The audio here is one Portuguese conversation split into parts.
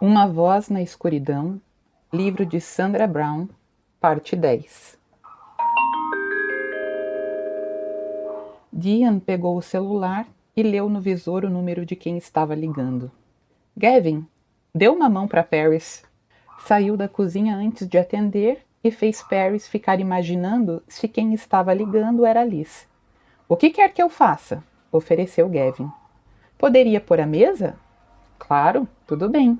Uma Voz na Escuridão, livro de Sandra Brown, parte 10. Diane pegou o celular e leu no visor o número de quem estava ligando. Gavin, deu uma mão para Paris. Saiu da cozinha antes de atender e fez Paris ficar imaginando se quem estava ligando era Liz. O que quer que eu faça? Ofereceu Gavin. Poderia pôr a mesa? Claro, tudo bem.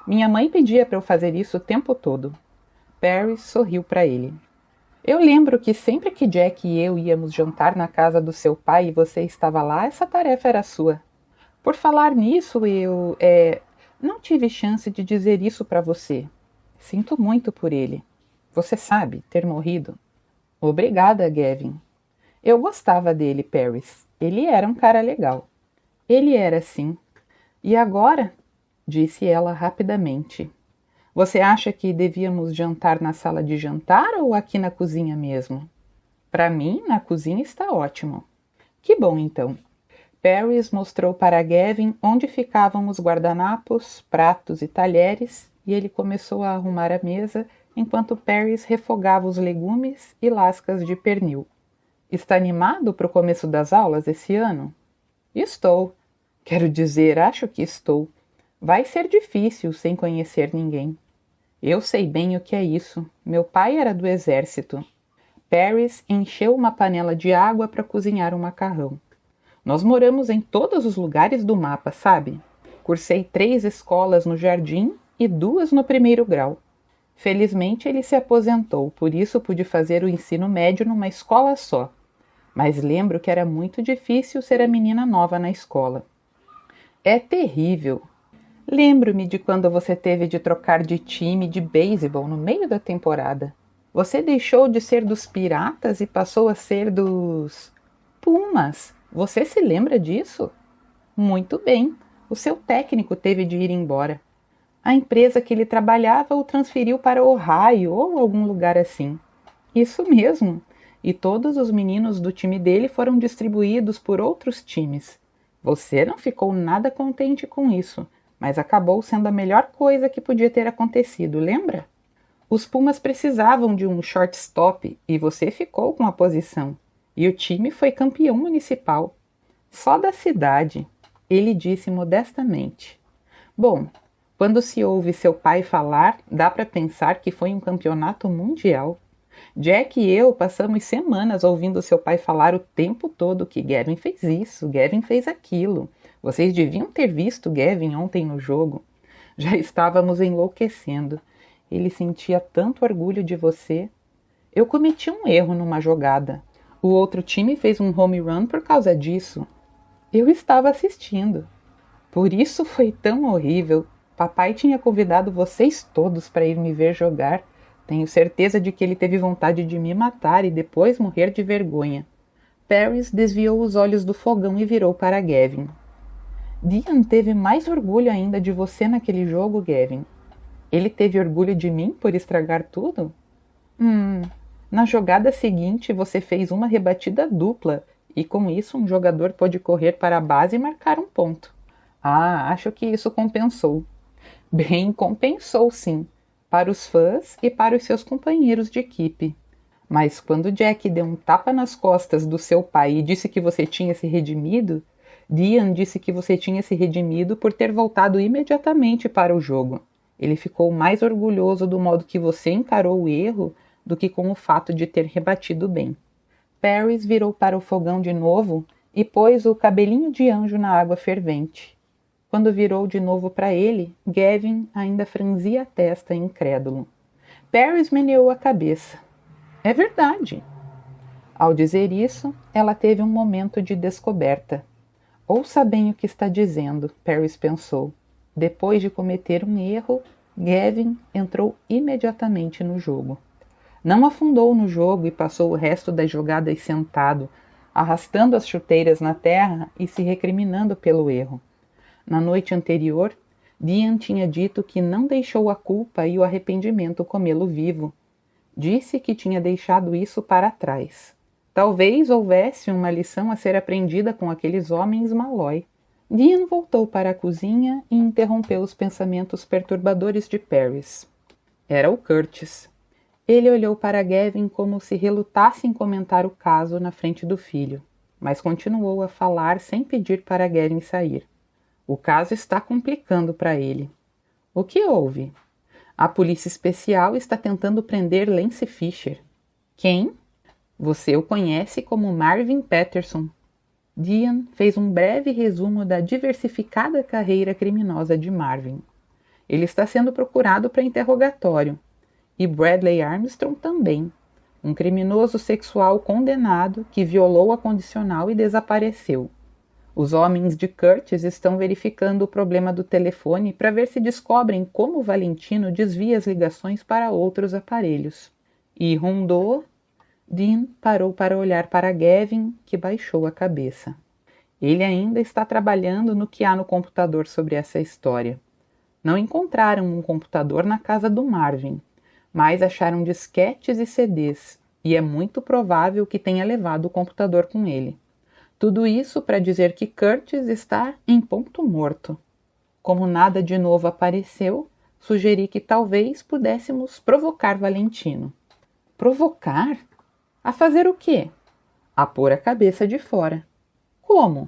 Minha mãe pedia para eu fazer isso o tempo todo. Paris sorriu para ele. Eu lembro que sempre que Jack e eu íamos jantar na casa do seu pai e você estava lá, essa tarefa era sua. Por falar nisso, eu não tive chance de dizer isso para você. Sinto muito por ele. Você sabe, ter morrido. Obrigada, Gavin. Eu gostava dele, Paris. Ele era um cara legal. Ele era, sim. E agora? Disse ela rapidamente. Você acha que devíamos jantar na sala de jantar ou aqui na cozinha mesmo? Para mim, na cozinha está ótimo. Que bom, então. Paris mostrou para Gavin onde ficavam os guardanapos, pratos e talheres, e ele começou a arrumar a mesa enquanto Paris refogava os legumes e lascas de pernil. Está animado para o começo das aulas esse ano? Estou. Quero dizer, acho que estou. Vai ser difícil sem conhecer ninguém. Eu sei bem o que é isso. Meu pai era do exército. Paris encheu uma panela de água para cozinhar um macarrão. Nós moramos em todos os lugares do mapa, sabe? Cursei 3 escolas no jardim e 2 no primeiro grau. Felizmente ele se aposentou, por isso pude fazer o ensino médio numa escola só. Mas lembro que era muito difícil ser a menina nova na escola. É terrível. Lembro-me de quando você teve de trocar de time de beisebol no meio da temporada. Você deixou de ser dos Piratas e passou a ser dos Pumas. Você se lembra disso? Muito bem. O seu técnico teve de ir embora. A empresa que ele trabalhava o transferiu para Ohio ou algum lugar assim. Isso mesmo. E todos os meninos do time dele foram distribuídos por outros times. Você não ficou nada contente com isso, mas acabou sendo a melhor coisa que podia ter acontecido, lembra? Os Pumas precisavam de um shortstop e você ficou com a posição. E o time foi campeão municipal. Só da cidade, ele disse modestamente. Bom, quando se ouve seu pai falar, dá para pensar que foi um campeonato mundial. Jack e eu passamos semanas ouvindo seu pai falar o tempo todo que Gavin fez isso, Gavin fez aquilo. Vocês deviam ter visto Gavin ontem no jogo. Já estávamos enlouquecendo. Ele sentia tanto orgulho de você. Eu cometi um erro numa jogada. O outro time fez um home run por causa disso. Eu estava assistindo. Por isso foi tão horrível. Papai tinha convidado vocês todos para ir me ver jogar. Tenho certeza de que ele teve vontade de me matar e depois morrer de vergonha. Paris desviou os olhos do fogão e virou para Gavin. Diane teve mais orgulho ainda de você naquele jogo, Gavin. Ele teve orgulho de mim por estragar tudo? Na jogada seguinte você fez uma rebatida dupla e com isso um jogador pôde correr para a base e marcar um ponto. Ah, acho que isso compensou. Bem, compensou sim. Para os fãs e para os seus companheiros de equipe. Mas quando Jack deu um tapa nas costas do seu pai e disse que você tinha se redimido, Diane disse que você tinha se redimido por ter voltado imediatamente para o jogo. Ele ficou mais orgulhoso do modo que você encarou o erro do que com o fato de ter rebatido bem. Paris virou para o fogão de novo e pôs o cabelinho de anjo na água fervente. Quando virou de novo para ele, Gavin ainda franzia a testa incrédulo. Paris meneou a cabeça. É verdade. Ao dizer isso, ela teve um momento de descoberta. Ouça bem o que está dizendo, Paris pensou. Depois de cometer um erro, Gavin entrou imediatamente no jogo. Não afundou no jogo e passou o resto das jogadas sentado, arrastando as chuteiras na terra e se recriminando pelo erro. Na noite anterior, Diane tinha dito que não deixou a culpa e o arrependimento comê-lo vivo. Disse que tinha deixado isso para trás. Talvez houvesse uma lição a ser aprendida com aqueles homens malói. Dean voltou para a cozinha e interrompeu os pensamentos perturbadores de Paris. Era o Curtis. Ele olhou para Gavin como se relutasse em comentar o caso na frente do filho, mas continuou a falar sem pedir para Gavin sair. O caso está complicando para ele. O que houve? A polícia especial está tentando prender Lance Fisher. Quem? Você o conhece como Marvin Patterson. Dean fez um breve resumo da diversificada carreira criminosa de Marvin. Ele está sendo procurado para interrogatório. E Bradley Armstrong também. Um criminoso sexual condenado que violou a condicional e desapareceu. Os homens de Curtis estão verificando o problema do telefone para ver se descobrem como Valentino desvia as ligações para outros aparelhos. E rondou... Dean parou para olhar para Gavin, que baixou a cabeça. Ele ainda está trabalhando no que há no computador sobre essa história. Não encontraram um computador na casa do Marvin, mas acharam disquetes e CDs, e é muito provável que tenha levado o computador com ele. Tudo isso para dizer que Curtis está em ponto morto. Como nada de novo apareceu, sugeri que talvez pudéssemos provocar Valentino. Provocar? A fazer o quê? A pôr a cabeça de fora. Como?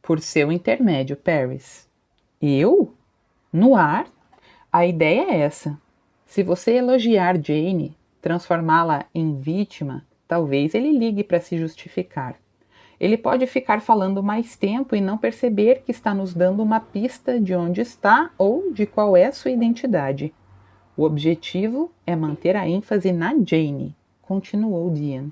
Por seu intermédio, Paris. Eu? No ar? A ideia é essa. Se você elogiar Jane, transformá-la em vítima, talvez ele ligue para se justificar. Ele pode ficar falando mais tempo e não perceber que está nos dando uma pista de onde está ou de qual é sua identidade. O objetivo é manter a ênfase na Jane, continuou Dean.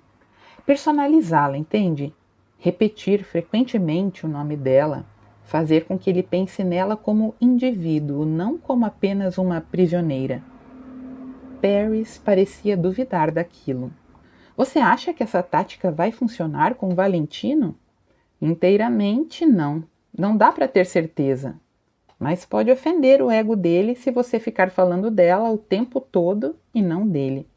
Personalizá-la, entende? Repetir frequentemente o nome dela, fazer com que ele pense nela como indivíduo, não como apenas uma prisioneira. Paris parecia duvidar daquilo. Você acha que essa tática vai funcionar com Valentino? Inteiramente não. Não dá para ter certeza. Mas pode ofender o ego dele se você ficar falando dela o tempo todo e não dele.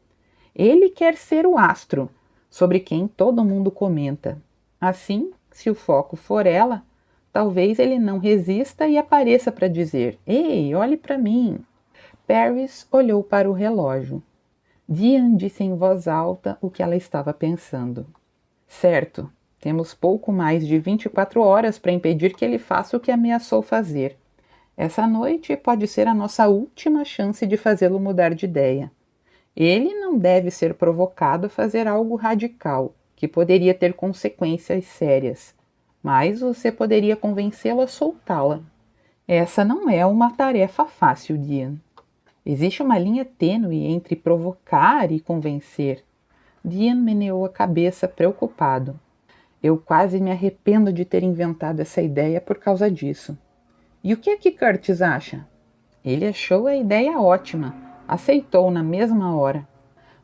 Ele quer ser o astro, sobre quem todo mundo comenta. Assim, se o foco for ela, talvez ele não resista e apareça para dizer: "Ei, olhe para mim." Paris olhou para o relógio. Dean disse em voz alta o que ela estava pensando. Certo, temos pouco mais de 24 horas para impedir que ele faça o que ameaçou fazer. Essa noite pode ser a nossa última chance de fazê-lo mudar de ideia. Ele não deve ser provocado a fazer algo radical, que poderia ter consequências sérias, mas você poderia convencê-lo a soltá-la. Essa não é uma tarefa fácil, Dean. Existe uma linha tênue entre provocar e convencer. Dean meneou a cabeça preocupado. Eu quase me arrependo de ter inventado essa ideia por causa disso. E o que é que Curtis acha? Ele achou a ideia ótima, aceitou na mesma hora.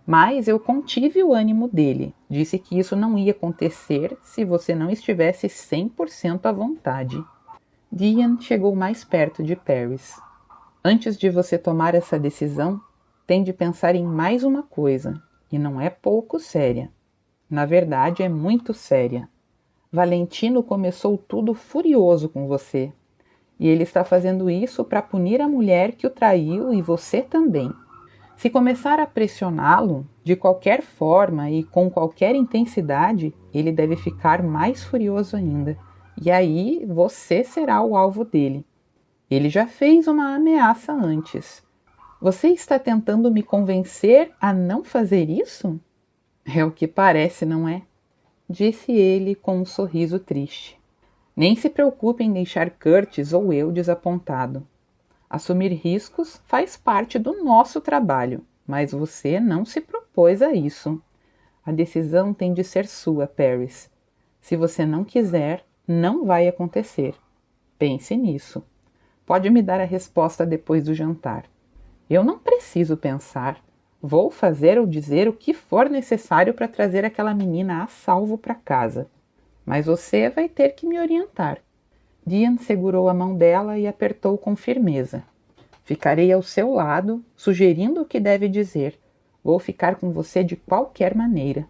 Mas eu contive o ânimo dele, disse que isso não ia acontecer se você não estivesse 100% à vontade. Dean chegou mais perto de Paris. Antes de você tomar essa decisão, tem de pensar em mais uma coisa, e não é pouco séria. Na verdade, é muito séria. Valentino começou tudo furioso com você, e ele está fazendo isso para punir a mulher que o traiu e você também. Se começar a pressioná-lo, de qualquer forma e com qualquer intensidade, ele deve ficar mais furioso ainda, e aí você será o alvo dele. Ele já fez uma ameaça antes. Você está tentando me convencer a não fazer isso? É o que parece, não é? Disse ele com um sorriso triste. Nem se preocupe em deixar Curtis ou eu desapontado. Assumir riscos faz parte do nosso trabalho, mas você não se propôs a isso. A decisão tem de ser sua, Paris. Se você não quiser, não vai acontecer. Pense nisso. Pode me dar a resposta depois do jantar. Eu não preciso pensar. Vou fazer ou dizer o que for necessário para trazer aquela menina a salvo para casa. Mas você vai ter que me orientar. Dean segurou a mão dela e apertou com firmeza. Ficarei ao seu lado, sugerindo o que deve dizer. Vou ficar com você de qualquer maneira.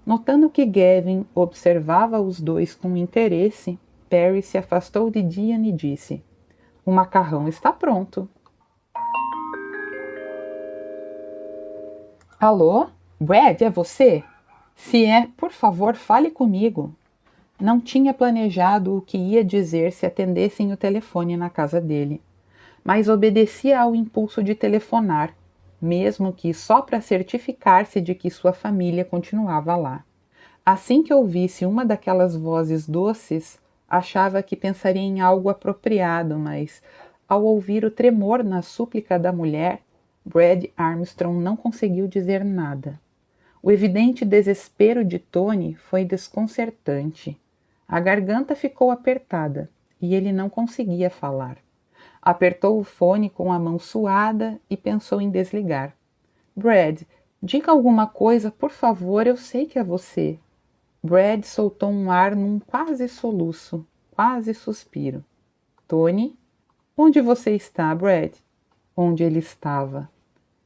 Notando que Gavin observava os dois com interesse, Perry se afastou de Dian e disse: "O macarrão está pronto." Alô? Brad, é você? Se é, por favor, fale comigo. Não tinha planejado o que ia dizer se atendessem o telefone na casa dele, mas obedecia ao impulso de telefonar, mesmo que só para certificar-se de que sua família continuava lá. Assim que ouvisse uma daquelas vozes doces, achava que pensaria em algo apropriado, mas, ao ouvir o tremor na súplica da mulher, Brad Armstrong não conseguiu dizer nada. O evidente desespero de Tony foi desconcertante. A garganta ficou apertada e ele não conseguia falar. Apertou o fone com a mão suada e pensou em desligar. "Brad, diga alguma coisa, por favor, eu sei que é você." Brad soltou um ar num quase soluço, quase suspiro. "Tony? Onde você está, Brad?" Onde ele estava?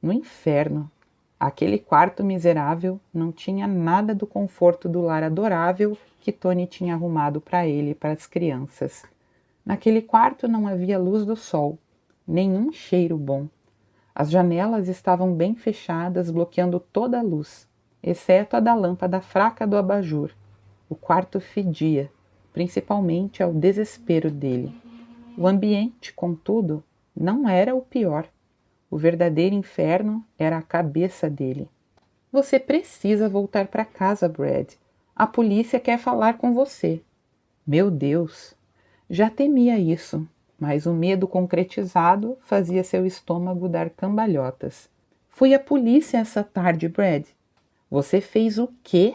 No inferno. Aquele quarto miserável não tinha nada do conforto do lar adorável que Tony tinha arrumado para ele e para as crianças. Naquele quarto não havia luz do sol, nenhum cheiro bom. As janelas estavam bem fechadas, bloqueando toda a luz, exceto a da lâmpada fraca do abajur. O quarto fedia, principalmente ao desespero dele. O ambiente, contudo, não era o pior. O verdadeiro inferno era a cabeça dele. "Você precisa voltar para casa, Brad. A polícia quer falar com você." Meu Deus! Já temia isso, mas o medo concretizado fazia seu estômago dar cambalhotas. "Fui à polícia essa tarde, Brad." "Você fez o quê?"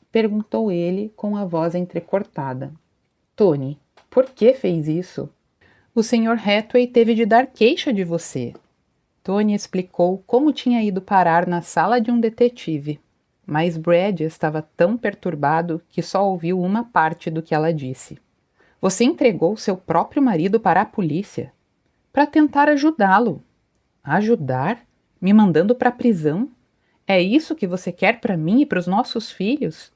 perguntou ele com a voz entrecortada. "Tony, por que fez isso?" "O Sr. Hathaway teve de dar queixa de você." Tony explicou como tinha ido parar na sala de um detetive, mas Brad estava tão perturbado que só ouviu uma parte do que ela disse. "Você entregou seu próprio marido para a polícia?" "Para tentar ajudá-lo." "Ajudar? Me mandando para a prisão? É isso que você quer para mim e para os nossos filhos?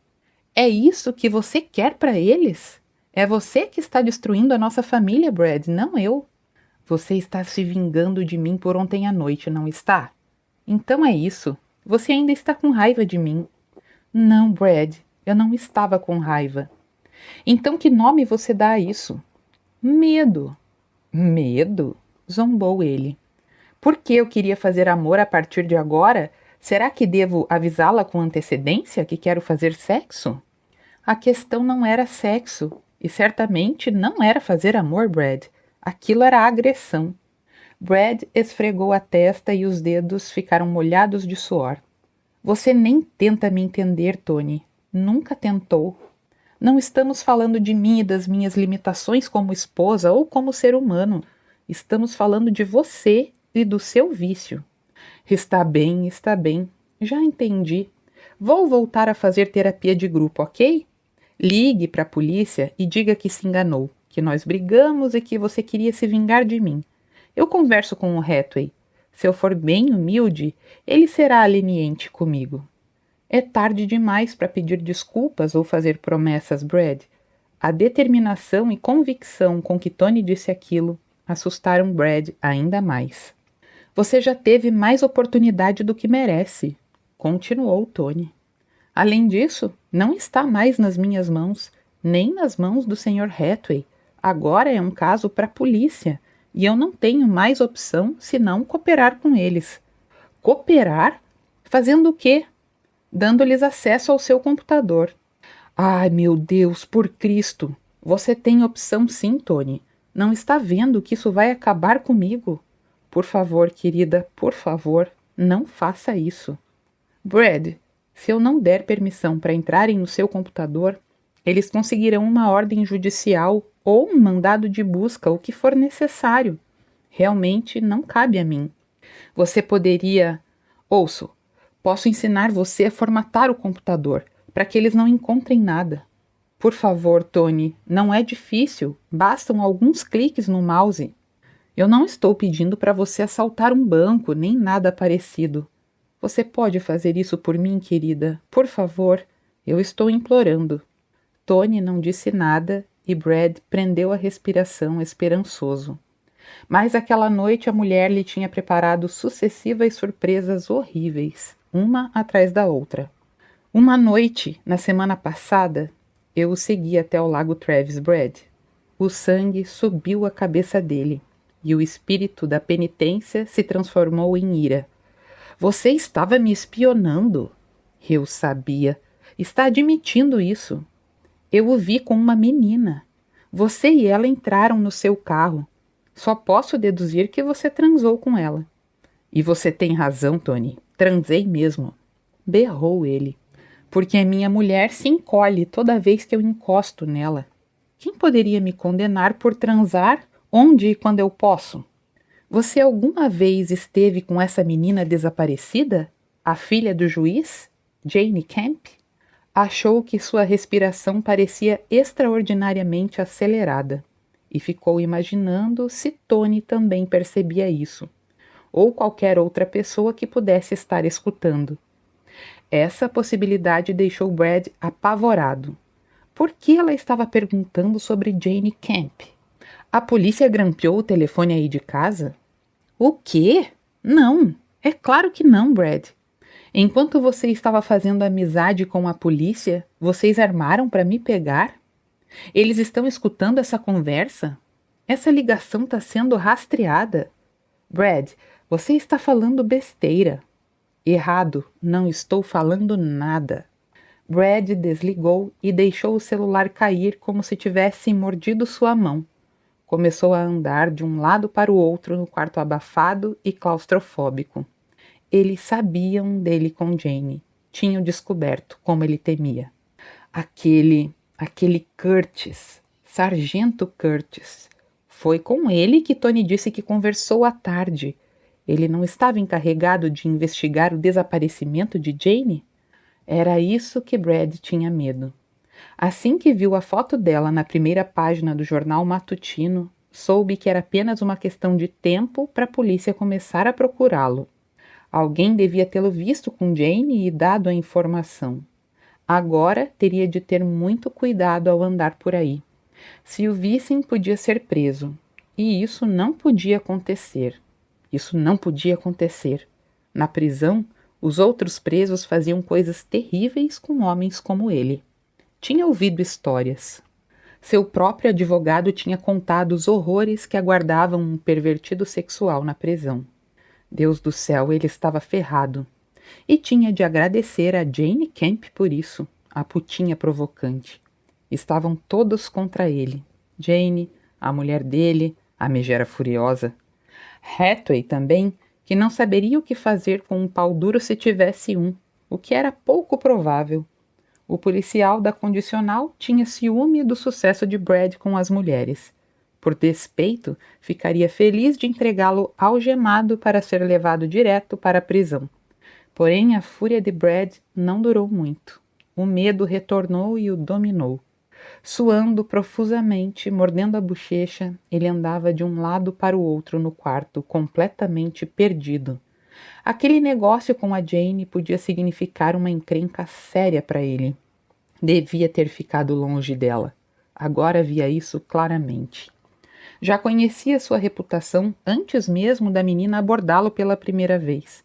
É isso que você quer para eles? É você que está destruindo a nossa família, Brad, não eu." "Você está se vingando de mim por ontem à noite, não está?" "Então é isso. Você ainda está com raiva de mim." "Não, Brad, eu não estava com raiva." "Então que nome você dá a isso?" "Medo." "Medo?" zombou ele. "Por que eu queria fazer amor a partir de agora? Será que devo avisá-la com antecedência que quero fazer sexo?" A questão não era sexo, e certamente não era fazer amor, Brad. Aquilo era agressão. Brad esfregou a testa e os dedos ficaram molhados de suor. "Você nem tenta me entender, Tony. Nunca tentou. Não estamos falando de mim e das minhas limitações como esposa ou como ser humano. Estamos falando de você e do seu vício." Está bem, está bem. Já entendi. Vou voltar a fazer terapia de grupo, ok? Ligue para a polícia e diga que se enganou, que nós brigamos e que você queria se vingar de mim. Eu converso com o Hathaway. Se eu for bem humilde, ele será leniente comigo. É tarde demais para pedir desculpas ou fazer promessas, Brad. A determinação e convicção com que Tony disse aquilo assustaram Brad ainda mais. "Você já teve mais oportunidade do que merece", continuou Tony. "Além disso, não está mais nas minhas mãos, nem nas mãos do Sr. Hathaway. Agora é um caso para a polícia, e eu não tenho mais opção senão cooperar com eles." "Cooperar? Fazendo o quê?" "Dando-lhes acesso ao seu computador." "Ai, meu Deus, por Cristo! Você tem opção sim, Tony. Não está vendo que isso vai acabar comigo? Por favor, querida, por favor, não faça isso." "Brad, se eu não der permissão para entrarem no seu computador, eles conseguirão uma ordem judicial ou um mandado de busca, o que for necessário. Realmente não cabe a mim. Você poderia... Ouço, posso ensinar você a formatar o computador, para que eles não encontrem nada." "Por favor, Tony, não é difícil, bastam alguns cliques no mouse." "Eu não estou pedindo para você assaltar um banco, nem nada parecido. Você pode fazer isso por mim, querida? Por favor, eu estou implorando." Tony não disse nada e Brad prendeu a respiração esperançoso. Mas aquela noite a mulher lhe tinha preparado sucessivas surpresas horríveis, uma atrás da outra. Uma noite, na semana passada, eu o segui até o lago Travis, Brad. O sangue subiu a cabeça dele, e o espírito da penitência se transformou em ira. Você estava me espionando. Eu sabia. Está admitindo isso. Eu o vi com uma menina. Você e ela entraram no seu carro. Só posso deduzir que você transou com ela. E você tem razão, Tony. Transei mesmo. Berrou ele. Porque a minha mulher se encolhe toda vez que eu encosto nela. Quem poderia me condenar por transar onde e quando eu posso? Você alguma vez esteve com essa menina desaparecida? A filha do juiz? Jane Camp? Achou que sua respiração parecia extraordinariamente acelerada e ficou imaginando se Tony também percebia isso, ou qualquer outra pessoa que pudesse estar escutando. Essa possibilidade deixou Brad apavorado. Por que ela estava perguntando sobre Jane Camp? A polícia grampeou o telefone aí de casa? O quê? Não, é claro que não, Brad. Enquanto você estava fazendo amizade com a polícia, vocês armaram para me pegar? Eles estão escutando essa conversa? Essa ligação está sendo rastreada. Brad, você está falando besteira. Errado, não estou falando nada. Brad desligou e deixou o celular cair como se tivesse mordido sua mão. Começou a andar de um lado para o outro no quarto abafado e claustrofóbico. Eles sabiam dele com Jane. Tinham descoberto como ele temia. Aquele Curtis, Sargento Curtis. Foi com ele que Tony disse que conversou à tarde. Ele não estava encarregado de investigar o desaparecimento de Jane? Era isso que Brad tinha medo. Assim que viu a foto dela na primeira página do jornal matutino, soube que era apenas uma questão de tempo para a polícia começar a procurá-lo. Alguém devia tê-lo visto com Jane e dado a informação. Agora teria de ter muito cuidado ao andar por aí. Se o vissem, podia ser preso. E isso não podia acontecer. Isso não podia acontecer. Na prisão, os outros presos faziam coisas terríveis com homens como ele. Tinha ouvido histórias. Seu próprio advogado tinha contado os horrores que aguardavam um pervertido sexual na prisão. Deus do céu, ele estava ferrado. E tinha de agradecer a Jane Camp por isso, a putinha provocante. Estavam todos contra ele. Jane, a mulher dele, a megera furiosa. Hathaway também, que não saberia o que fazer com um pau duro se tivesse um, o que era pouco provável. O policial da condicional tinha ciúme do sucesso de Brad com as mulheres. Por despeito, ficaria feliz de entregá-lo algemado para ser levado direto para a prisão. Porém, a fúria de Brad não durou muito. O medo retornou e o dominou. Suando profusamente, mordendo a bochecha, ele andava de um lado para o outro no quarto, completamente perdido. Aquele negócio com a Jane podia significar uma encrenca séria para ele. Devia ter ficado longe dela. Agora via isso claramente. Já conhecia sua reputação antes mesmo da menina abordá-lo pela primeira vez.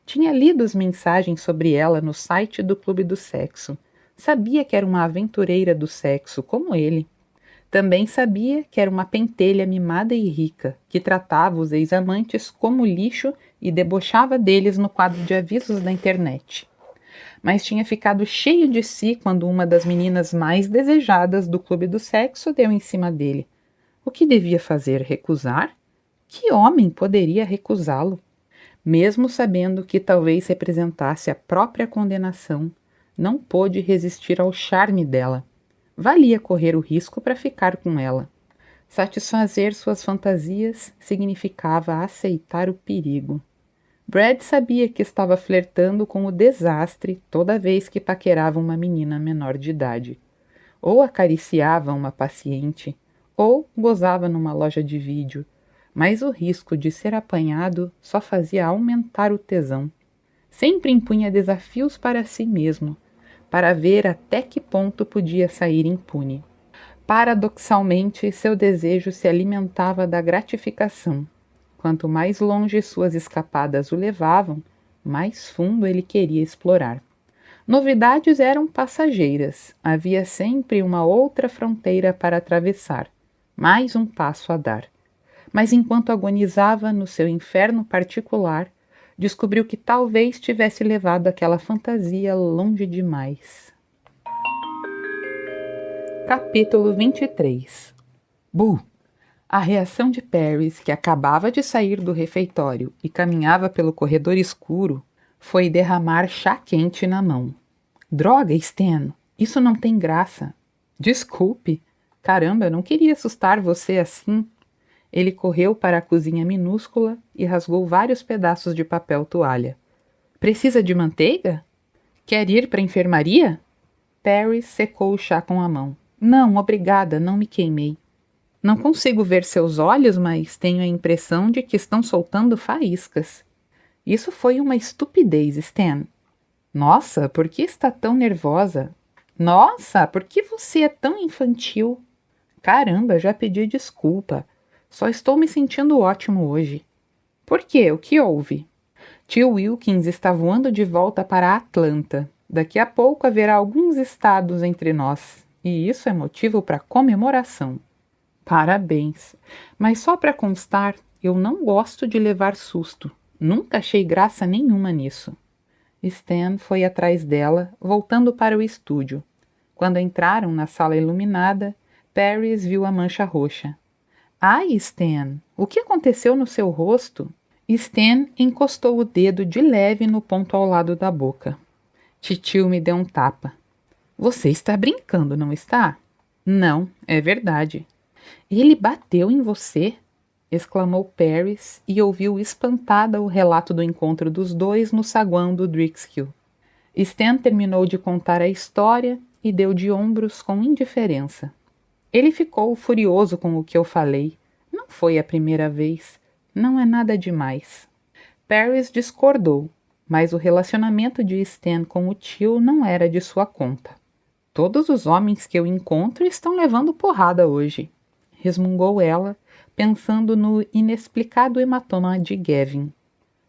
Tinha lido as mensagens sobre ela no site do Clube do Sexo. Sabia que era uma aventureira do sexo, como ele. Também sabia que era uma pentelha mimada e rica, que tratava os ex-amantes como lixo e debochava deles no quadro de avisos da internet. Mas tinha ficado cheio de si quando uma das meninas mais desejadas do Clube do Sexo deu em cima dele. O que devia fazer? Recusar? Que homem poderia recusá-lo? Mesmo sabendo que talvez representasse a própria condenação, não pôde resistir ao charme dela. Valia correr o risco para ficar com ela. Satisfazer suas fantasias significava aceitar o perigo. Brad sabia que estava flertando com o desastre toda vez que paquerava uma menina menor de idade. Ou acariciava uma paciente, ou gozava numa loja de vídeo, mas o risco de ser apanhado só fazia aumentar o tesão. Sempre impunha desafios para si mesmo, para ver até que ponto podia sair impune. Paradoxalmente, seu desejo se alimentava da gratificação. Quanto mais longe suas escapadas o levavam, mais fundo ele queria explorar. Novidades eram passageiras, havia sempre uma outra fronteira para atravessar, mais um passo a dar. Mas enquanto agonizava no seu inferno particular, descobriu que talvez tivesse levado aquela fantasia longe demais. Capítulo 23. Boo! A reação de Paris, que acabava de sair do refeitório e caminhava pelo corredor escuro, foi derramar chá quente na mão. Droga, Stan! Isso não tem graça. Desculpe. Caramba, não queria assustar você assim. Ele correu para a cozinha minúscula e rasgou vários pedaços de papel toalha. Precisa de manteiga? Quer ir para a enfermaria? Paris secou o chá com a mão. Não, obrigada, não me queimei. Não consigo ver seus olhos, mas tenho a impressão de que estão soltando faíscas. Isso foi uma estupidez, Stan. Nossa, por que está tão nervosa? Nossa, por que você é tão infantil? Caramba, já pedi desculpa. Só estou me sentindo ótimo hoje. Por quê? O que houve? Tio Wilkins está voando de volta para Atlanta. Daqui a pouco haverá alguns estados entre nós, e isso é motivo para comemoração. Parabéns. Mas só para constar, eu não gosto de levar susto. Nunca achei graça nenhuma nisso. Stan foi atrás dela, voltando para o estúdio. Quando entraram na sala iluminada, Paris viu a mancha roxa. Ai, Stan, o que aconteceu no seu rosto? Stan encostou o dedo de leve no ponto ao lado da boca. Titio me deu um tapa. Você está brincando, não está? Não, é verdade. Ele bateu em você? Exclamou Paris e ouviu espantada o relato do encontro dos dois no saguão do Driskill. Stan terminou de contar a história e deu de ombros com indiferença. Ele ficou furioso com o que eu falei. Não foi a primeira vez. Não é nada demais. Paris discordou, mas o relacionamento de Stan com o tio não era de sua conta. Todos os homens que eu encontro estão levando porrada hoje, resmungou ela, pensando no inexplicado hematoma de Gavin.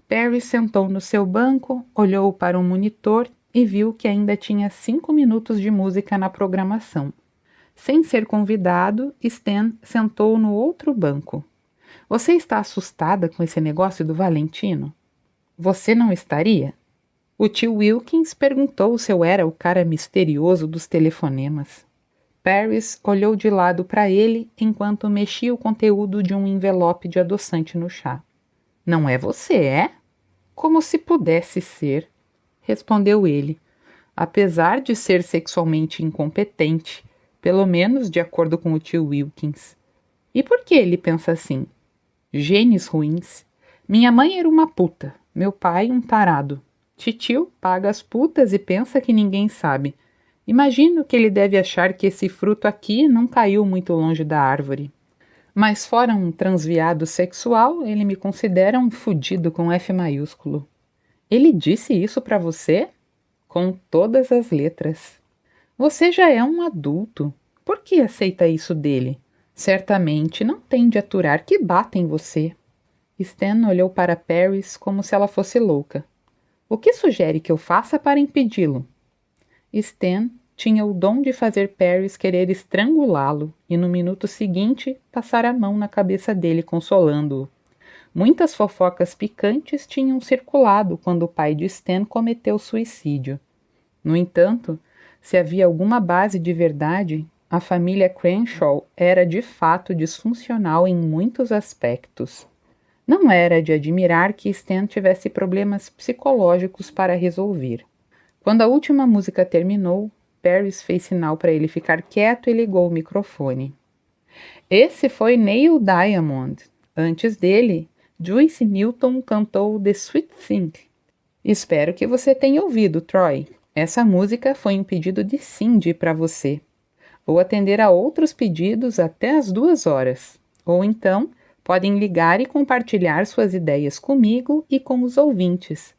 Paris sentou no seu banco, olhou para um monitor e viu que ainda tinha 5 minutos de música na programação. Sem ser convidado, Stan sentou no outro banco. Você está assustada com esse negócio do Valentino? Você não estaria? O tio Wilkins perguntou se eu era o cara misterioso dos telefonemas. Paris olhou de lado para ele enquanto mexia o conteúdo de um envelope de adoçante no chá. Não é você, é? Como se pudesse ser, respondeu ele, apesar de ser sexualmente incompetente, pelo menos de acordo com o tio Wilkins. E por que ele pensa assim? Genes ruins. Minha mãe era uma puta, meu pai um tarado. Titio paga as putas e pensa que ninguém sabe. Imagino que ele deve achar que esse fruto aqui não caiu muito longe da árvore. Mas fora um transviado sexual, ele me considera um fudido com F maiúsculo. Ele disse isso pra você? Com todas as letras. Você já é um adulto. Por que aceita isso dele? Certamente não tem de aturar que bata em você. Stan olhou para Paris como se ela fosse louca. O que sugere que eu faça para impedi-lo? Stan tinha o dom de fazer Paris querer estrangulá-lo e no minuto seguinte passar a mão na cabeça dele consolando-o. Muitas fofocas picantes tinham circulado quando o pai de Stan cometeu suicídio. No entanto, se havia alguma base de verdade, a família Crenshaw era de fato disfuncional em muitos aspectos. Não era de admirar que Stan tivesse problemas psicológicos para resolver. Quando a última música terminou, Paris fez sinal para ele ficar quieto e ligou o microfone. Esse foi Neil Diamond. Antes dele, Joyce Newton cantou The Sweet Thing. Espero que você tenha ouvido, Troy. Essa música foi um pedido de Cindy para você. Vou atender a outros pedidos até às 2 horas. Ou então, podem ligar e compartilhar suas ideias comigo e com os ouvintes.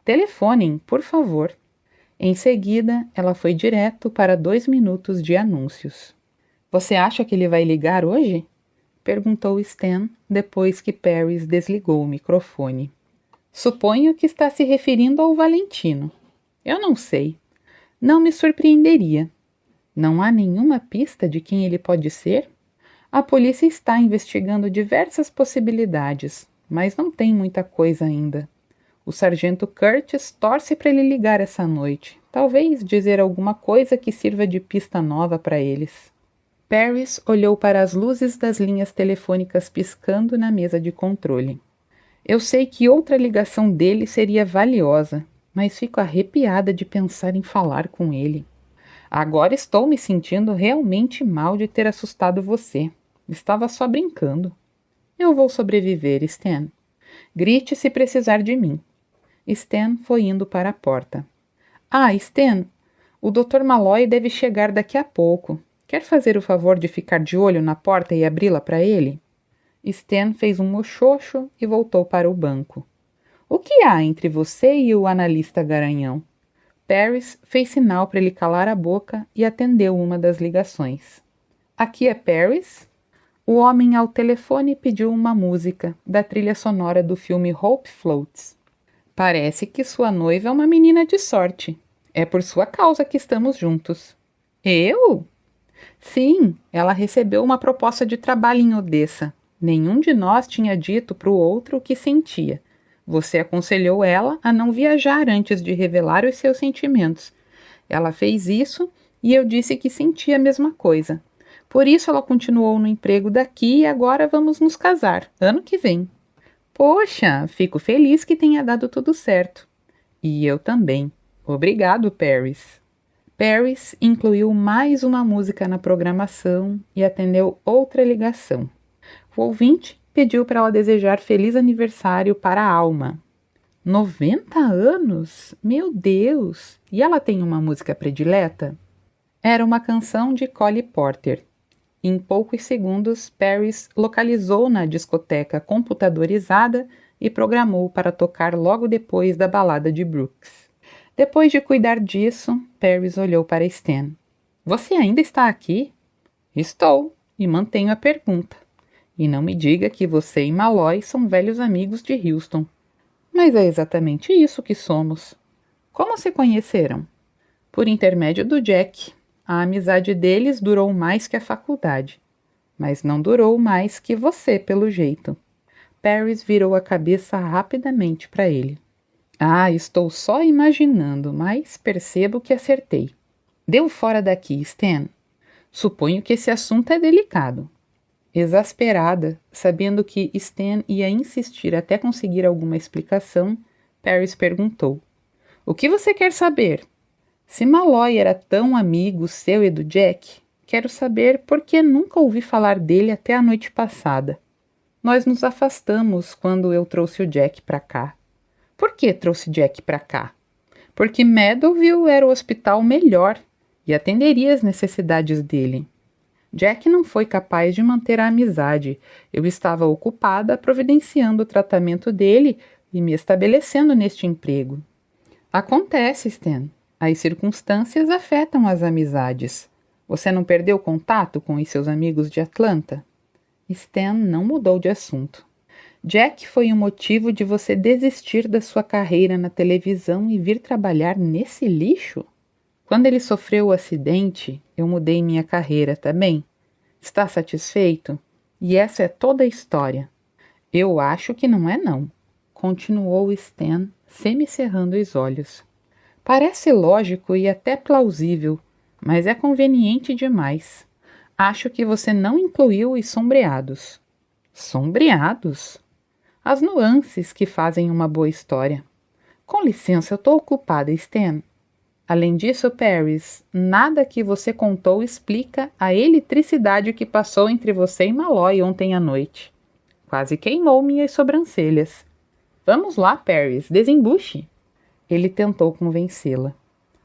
Telefonem, por favor. Em seguida, ela foi direto para 2 minutos de anúncios. Você acha que ele vai ligar hoje? Perguntou Stan, depois que Paris desligou o microfone. Suponho que está se referindo ao Valentino. Eu não sei. Não me surpreenderia. Não há nenhuma pista de quem ele pode ser? A polícia está investigando diversas possibilidades, mas não tem muita coisa ainda. O sargento Curtis torce para ele ligar essa noite, talvez dizer alguma coisa que sirva de pista nova para eles. Paris olhou para as luzes das linhas telefônicas piscando na mesa de controle. Eu sei que outra ligação dele seria valiosa, mas fico arrepiada de pensar em falar com ele. Agora estou me sentindo realmente mal de ter assustado você. Estava só brincando. Eu vou sobreviver, Stan. Grite se precisar de mim. Stan foi indo para a porta. Ah, Stan, o Dr. Malloy deve chegar daqui a pouco. Quer fazer o favor de ficar de olho na porta e abri-la para ele? Stan fez um mochocho e voltou para o banco. O que há entre você e o analista garanhão? Paris fez sinal para ele calar a boca e atendeu uma das ligações. Aqui é Paris? O homem ao telefone pediu uma música da trilha sonora do filme Hope Floats. Parece que sua noiva é uma menina de sorte. É por sua causa que estamos juntos. Eu? Sim, ela recebeu uma proposta de trabalho em Odessa. Nenhum de nós tinha dito para o outro o que sentia. Você aconselhou ela a não viajar antes de revelar os seus sentimentos. Ela fez isso e eu disse que sentia a mesma coisa. Por isso ela continuou no emprego daqui e agora vamos nos casar, ano que vem. Poxa, fico feliz que tenha dado tudo certo. E eu também. Obrigado, Paris. Paris incluiu mais uma música na programação e atendeu outra ligação. O ouvinte pediu para ela desejar feliz aniversário para a Alma. 90 anos? Meu Deus! E ela tem uma música predileta? Era uma canção de Cole Porter. Em poucos segundos, Paris localizou na discoteca computadorizada e programou para tocar logo depois da balada de Brooks. Depois de cuidar disso, Paris olhou para Stan. Você ainda está aqui? Estou, e mantenho a pergunta. E não me diga que você e Malloy são velhos amigos de Houston. Mas é exatamente isso que somos. Como se conheceram? Por intermédio do Jack. A amizade deles durou mais que a faculdade. Mas não durou mais que você, pelo jeito. Paris virou a cabeça rapidamente para ele. Ah, estou só imaginando, mas percebo que acertei. Deu fora daqui, Stan. Suponho que esse assunto é delicado. Exasperada, sabendo que Stan ia insistir até conseguir alguma explicação, Paris perguntou. O que você quer saber? Se Malloy era tão amigo seu e do Jack, quero saber por que nunca ouvi falar dele até a noite passada. Nós nos afastamos quando eu trouxe o Jack para cá. Por que trouxe Jack para cá? Porque Meadowville era o hospital melhor e atenderia às necessidades dele. Jack não foi capaz de manter a amizade. Eu estava ocupada providenciando o tratamento dele e me estabelecendo neste emprego. Acontece, Stan. As circunstâncias afetam as amizades. Você não perdeu contato com os seus amigos de Atlanta? Stan não mudou de assunto. Jack foi o motivo de você desistir da sua carreira na televisão e vir trabalhar nesse lixo? Quando ele sofreu o acidente, eu mudei minha carreira, tá bem? Está satisfeito? E essa é toda a história. Eu acho que não é não, continuou Stan, semicerrando os olhos. Parece lógico e até plausível, mas é conveniente demais. Acho que você não incluiu os sombreados. Sombreados? As nuances que fazem uma boa história. Com licença, eu estou ocupada, Stan. Além disso, Paris, nada que você contou explica a eletricidade que passou entre você e Malloy ontem à noite. Quase queimou minhas sobrancelhas. Vamos lá, Paris, desembuche. Ele tentou convencê-la.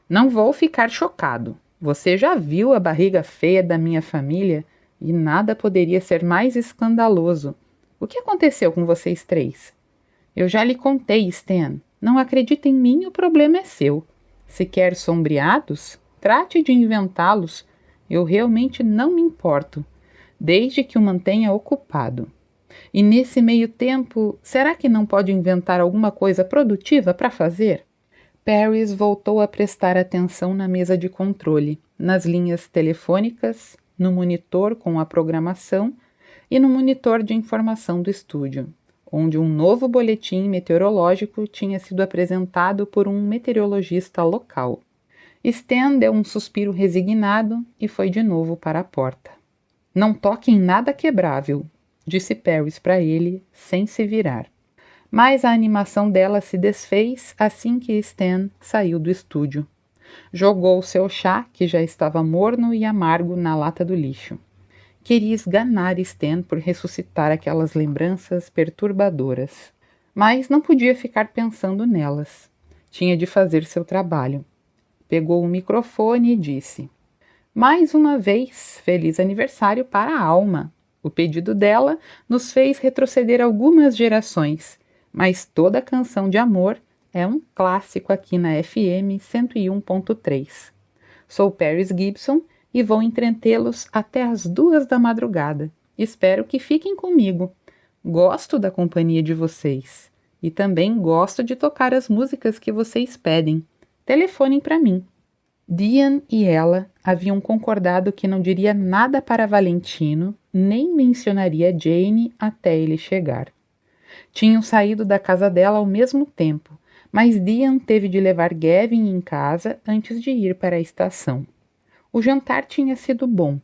Não vou ficar chocado. Você já viu a barriga feia da minha família e nada poderia ser mais escandaloso. O que aconteceu com vocês três? Eu já lhe contei, Stan. Não acredita em mim, o problema é seu. Se quer sombreados, trate de inventá-los. Eu realmente não me importo, desde que o mantenha ocupado. E nesse meio tempo, será que não pode inventar alguma coisa produtiva para fazer? Paris voltou a prestar atenção na mesa de controle, nas linhas telefônicas, no monitor com a programação e no monitor de informação do estúdio, onde um novo boletim meteorológico tinha sido apresentado por um meteorologista local. Stan deu um suspiro resignado e foi de novo para a porta. Não toque em nada quebrável, disse Paris para ele, sem se virar. Mas a animação dela se desfez assim que Stan saiu do estúdio. Jogou seu chá, que já estava morno e amargo, na lata do lixo. Queria esganar Stan por ressuscitar aquelas lembranças perturbadoras. Mas não podia ficar pensando nelas. Tinha de fazer seu trabalho. Pegou o microfone e disse: mais uma vez, feliz aniversário para a Alma. O pedido dela nos fez retroceder algumas gerações, mas toda canção de amor é um clássico aqui na FM 101.3. Sou Paris Gibson e vou entretê-los até as 2 da madrugada. Espero que fiquem comigo. Gosto da companhia de vocês e também gosto de tocar as músicas que vocês pedem. Telefonem para mim. Diane e ela haviam concordado que não diria nada para Valentino, nem mencionaria Jane até ele chegar. Tinham saído da casa dela ao mesmo tempo, mas Diane teve de levar Gavin em casa antes de ir para a estação. O jantar tinha sido bom.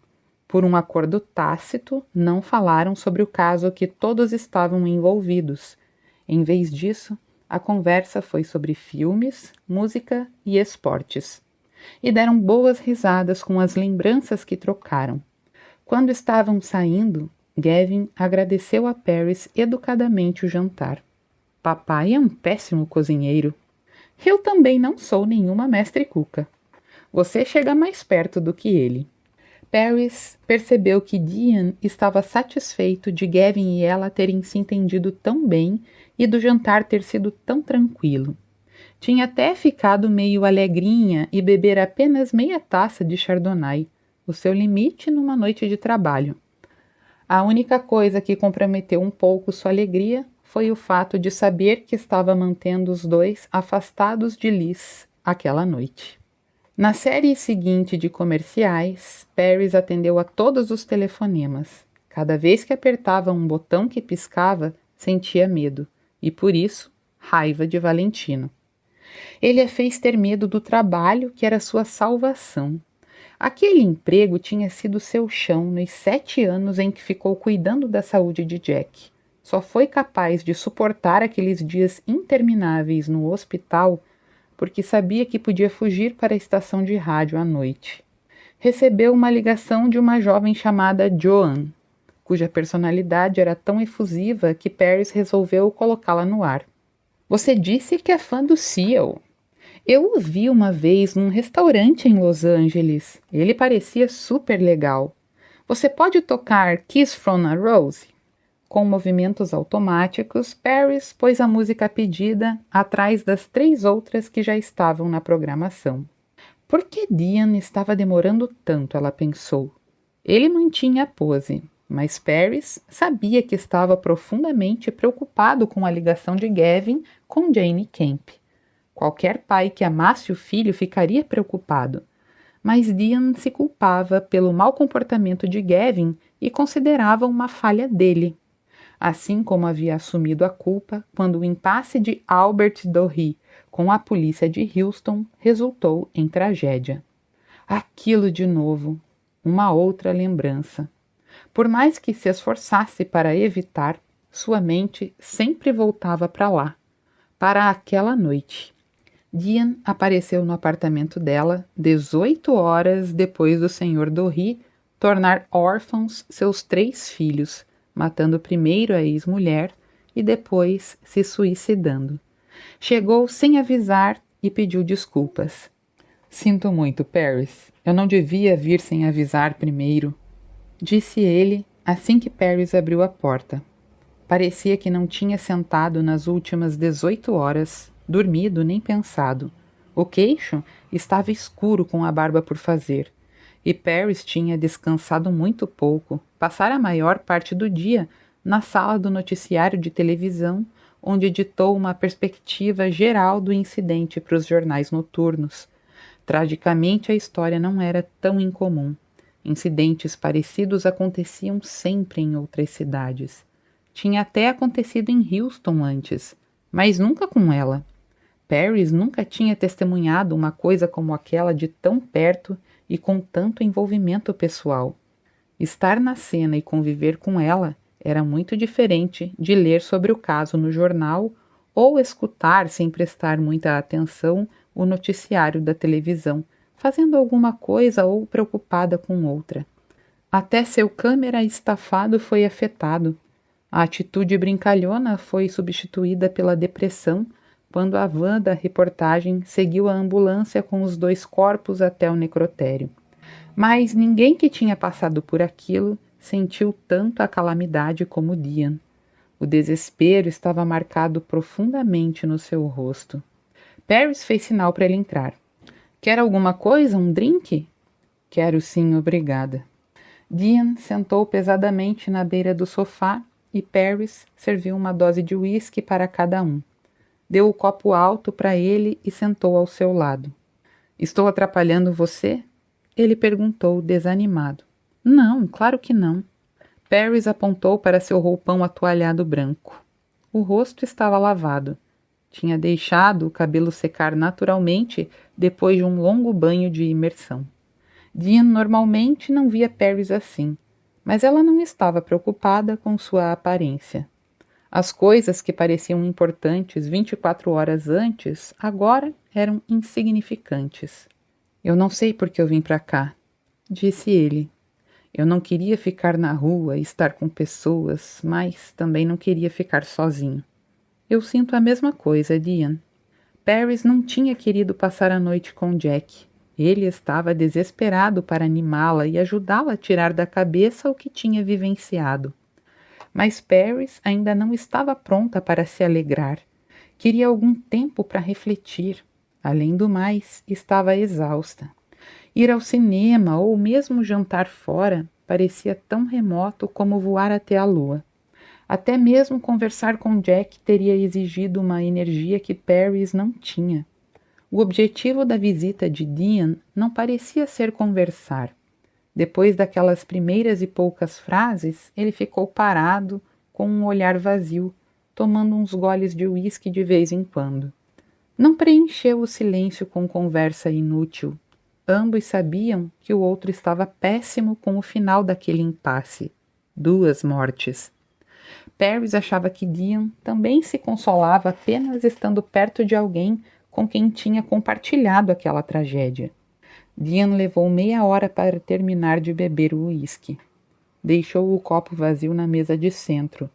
Por um acordo tácito, não falaram sobre o caso que todos estavam envolvidos. Em vez disso, a conversa foi sobre filmes, música e esportes. E deram boas risadas com as lembranças que trocaram. Quando estavam saindo, Gavin agradeceu a Paris educadamente o jantar. Papai é um péssimo cozinheiro. Eu também não sou nenhuma mestre cuca. Você chega mais perto do que ele. Paris percebeu que Diane estava satisfeito de Gavin e ela terem se entendido tão bem e do jantar ter sido tão tranquilo. Tinha até ficado meio alegrinha e beber apenas meia taça de chardonnay, o seu limite numa noite de trabalho. A única coisa que comprometeu um pouco sua alegria foi o fato de saber que estava mantendo os dois afastados de Liz aquela noite. Na série seguinte de comerciais, Paris atendeu a todos os telefonemas. Cada vez que apertava um botão que piscava, sentia medo, e por isso, raiva de Valentino. Ele a fez ter medo do trabalho que era sua salvação. Aquele emprego tinha sido seu chão nos 7 anos em que ficou cuidando da saúde de Jack. Só foi capaz de suportar aqueles dias intermináveis no hospital porque sabia que podia fugir para a estação de rádio à noite. Recebeu uma ligação de uma jovem chamada Joan, cuja personalidade era tão efusiva que Paris resolveu colocá-la no ar. Você disse que é fã do Seal. Eu o vi uma vez num restaurante em Los Angeles. Ele parecia super legal. Você pode tocar Kiss from a Rose? Com movimentos automáticos, Paris pôs a música pedida atrás das 3 outras que já estavam na programação. Por que Diane estava demorando tanto, ela pensou. Ele mantinha a pose, mas Paris sabia que estava profundamente preocupado com a ligação de Gavin com Jane Camp. Qualquer pai que amasse o filho ficaria preocupado, mas Diane se culpava pelo mau comportamento de Gavin e considerava uma falha dele, assim como havia assumido a culpa quando o impasse de Albert Dory com a polícia de Houston resultou em tragédia. Aquilo de novo, uma outra lembrança. Por mais que se esforçasse para evitar, sua mente sempre voltava para lá, para aquela noite. Diane apareceu no apartamento dela 18 horas depois do Sr. Dory tornar órfãos seus 3 filhos, matando primeiro a ex-mulher e depois se suicidando. Chegou sem avisar e pediu desculpas. Sinto muito, Paris. Eu não devia vir sem avisar primeiro, disse ele assim que Paris abriu a porta. Parecia que não tinha sentado nas últimas 18 horas, dormido nem pensado. O queixo estava escuro com a barba por fazer, E Paris tinha descansado muito pouco, passara a maior parte do dia na sala do noticiário de televisão, onde editou uma perspectiva geral do incidente para os jornais noturnos. Tragicamente, a história não era tão incomum. Incidentes parecidos aconteciam sempre em outras cidades. Tinha até acontecido em Houston antes, mas nunca com ela. Paris nunca tinha testemunhado uma coisa como aquela de tão perto e com tanto envolvimento pessoal. Estar na cena e conviver com ela era muito diferente de ler sobre o caso no jornal ou escutar sem prestar muita atenção o noticiário da televisão, fazendo alguma coisa ou preocupada com outra. Até seu câmera estafado foi afetado. A atitude brincalhona foi substituída pela depressão quando a van da reportagem seguiu a ambulância com os 2 corpos até o necrotério. Mas ninguém que tinha passado por aquilo sentiu tanto a calamidade como Dian. O desespero estava marcado profundamente no seu rosto. Paris fez sinal para ele entrar. Quer alguma coisa? Um drink? Quero sim, obrigada. Dian sentou pesadamente na beira do sofá e Paris serviu uma dose de uísque para cada um. Deu o copo alto para ele e sentou ao seu lado. Estou atrapalhando você? Ele perguntou, desanimado. Não, claro que não. Paris apontou para seu roupão atoalhado branco. O rosto estava lavado. Tinha deixado o cabelo secar naturalmente depois de um longo banho de imersão. Dian normalmente não via Paris assim, mas ela não estava preocupada com sua aparência. As coisas que pareciam importantes 24 horas antes, agora eram insignificantes. Eu não sei por que eu vim para cá, disse ele. Eu não queria ficar na rua e estar com pessoas, mas também não queria ficar sozinho. Eu sinto a mesma coisa, Dian. Paris não tinha querido passar a noite com Jack. Ele estava desesperado para animá-la e ajudá-la a tirar da cabeça o que tinha vivenciado. Mas Paris ainda não estava pronta para se alegrar. Queria algum tempo para refletir. Além do mais, estava exausta. Ir ao cinema ou mesmo jantar fora parecia tão remoto como voar até a lua. Até mesmo conversar com Jack teria exigido uma energia que Paris não tinha. O objetivo da visita de Dian não parecia ser conversar. Depois daquelas primeiras e poucas frases, ele ficou parado, com um olhar vazio, tomando uns goles de uísque de vez em quando. Não preencheu o silêncio com conversa inútil. Ambos sabiam que o outro estava péssimo com o final daquele impasse. 2 mortes. Paris achava que Dian também se consolava apenas estando perto de alguém com quem tinha compartilhado aquela tragédia. Dian levou meia hora para terminar de beber o uísque. Deixou o copo vazio na mesa de centro.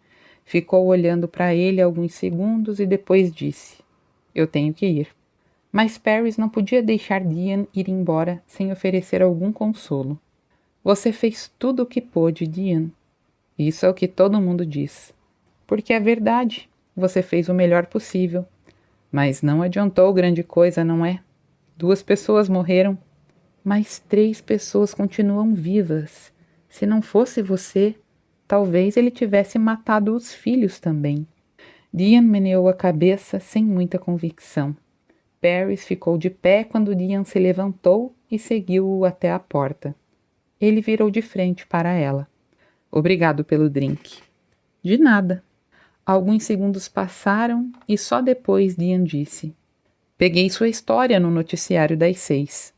Ficou olhando para ele alguns segundos e depois disse: Eu tenho que ir. Mas Paris não podia deixar Dian ir embora sem oferecer algum consolo. Você fez tudo o que pôde, Dian. Isso é o que todo mundo diz. Porque é verdade, você fez o melhor possível. Mas não adiantou grande coisa, não é? 2 pessoas morreram. Mas 3 pessoas continuam vivas. Se não fosse você, talvez ele tivesse matado os filhos também. Dian meneou a cabeça sem muita convicção. Paris ficou de pé quando Dian se levantou e seguiu-o até a porta. Ele virou de frente para ela. Obrigado pelo drink. De nada. Alguns segundos passaram e só depois Dian disse: Peguei sua história no noticiário das 6.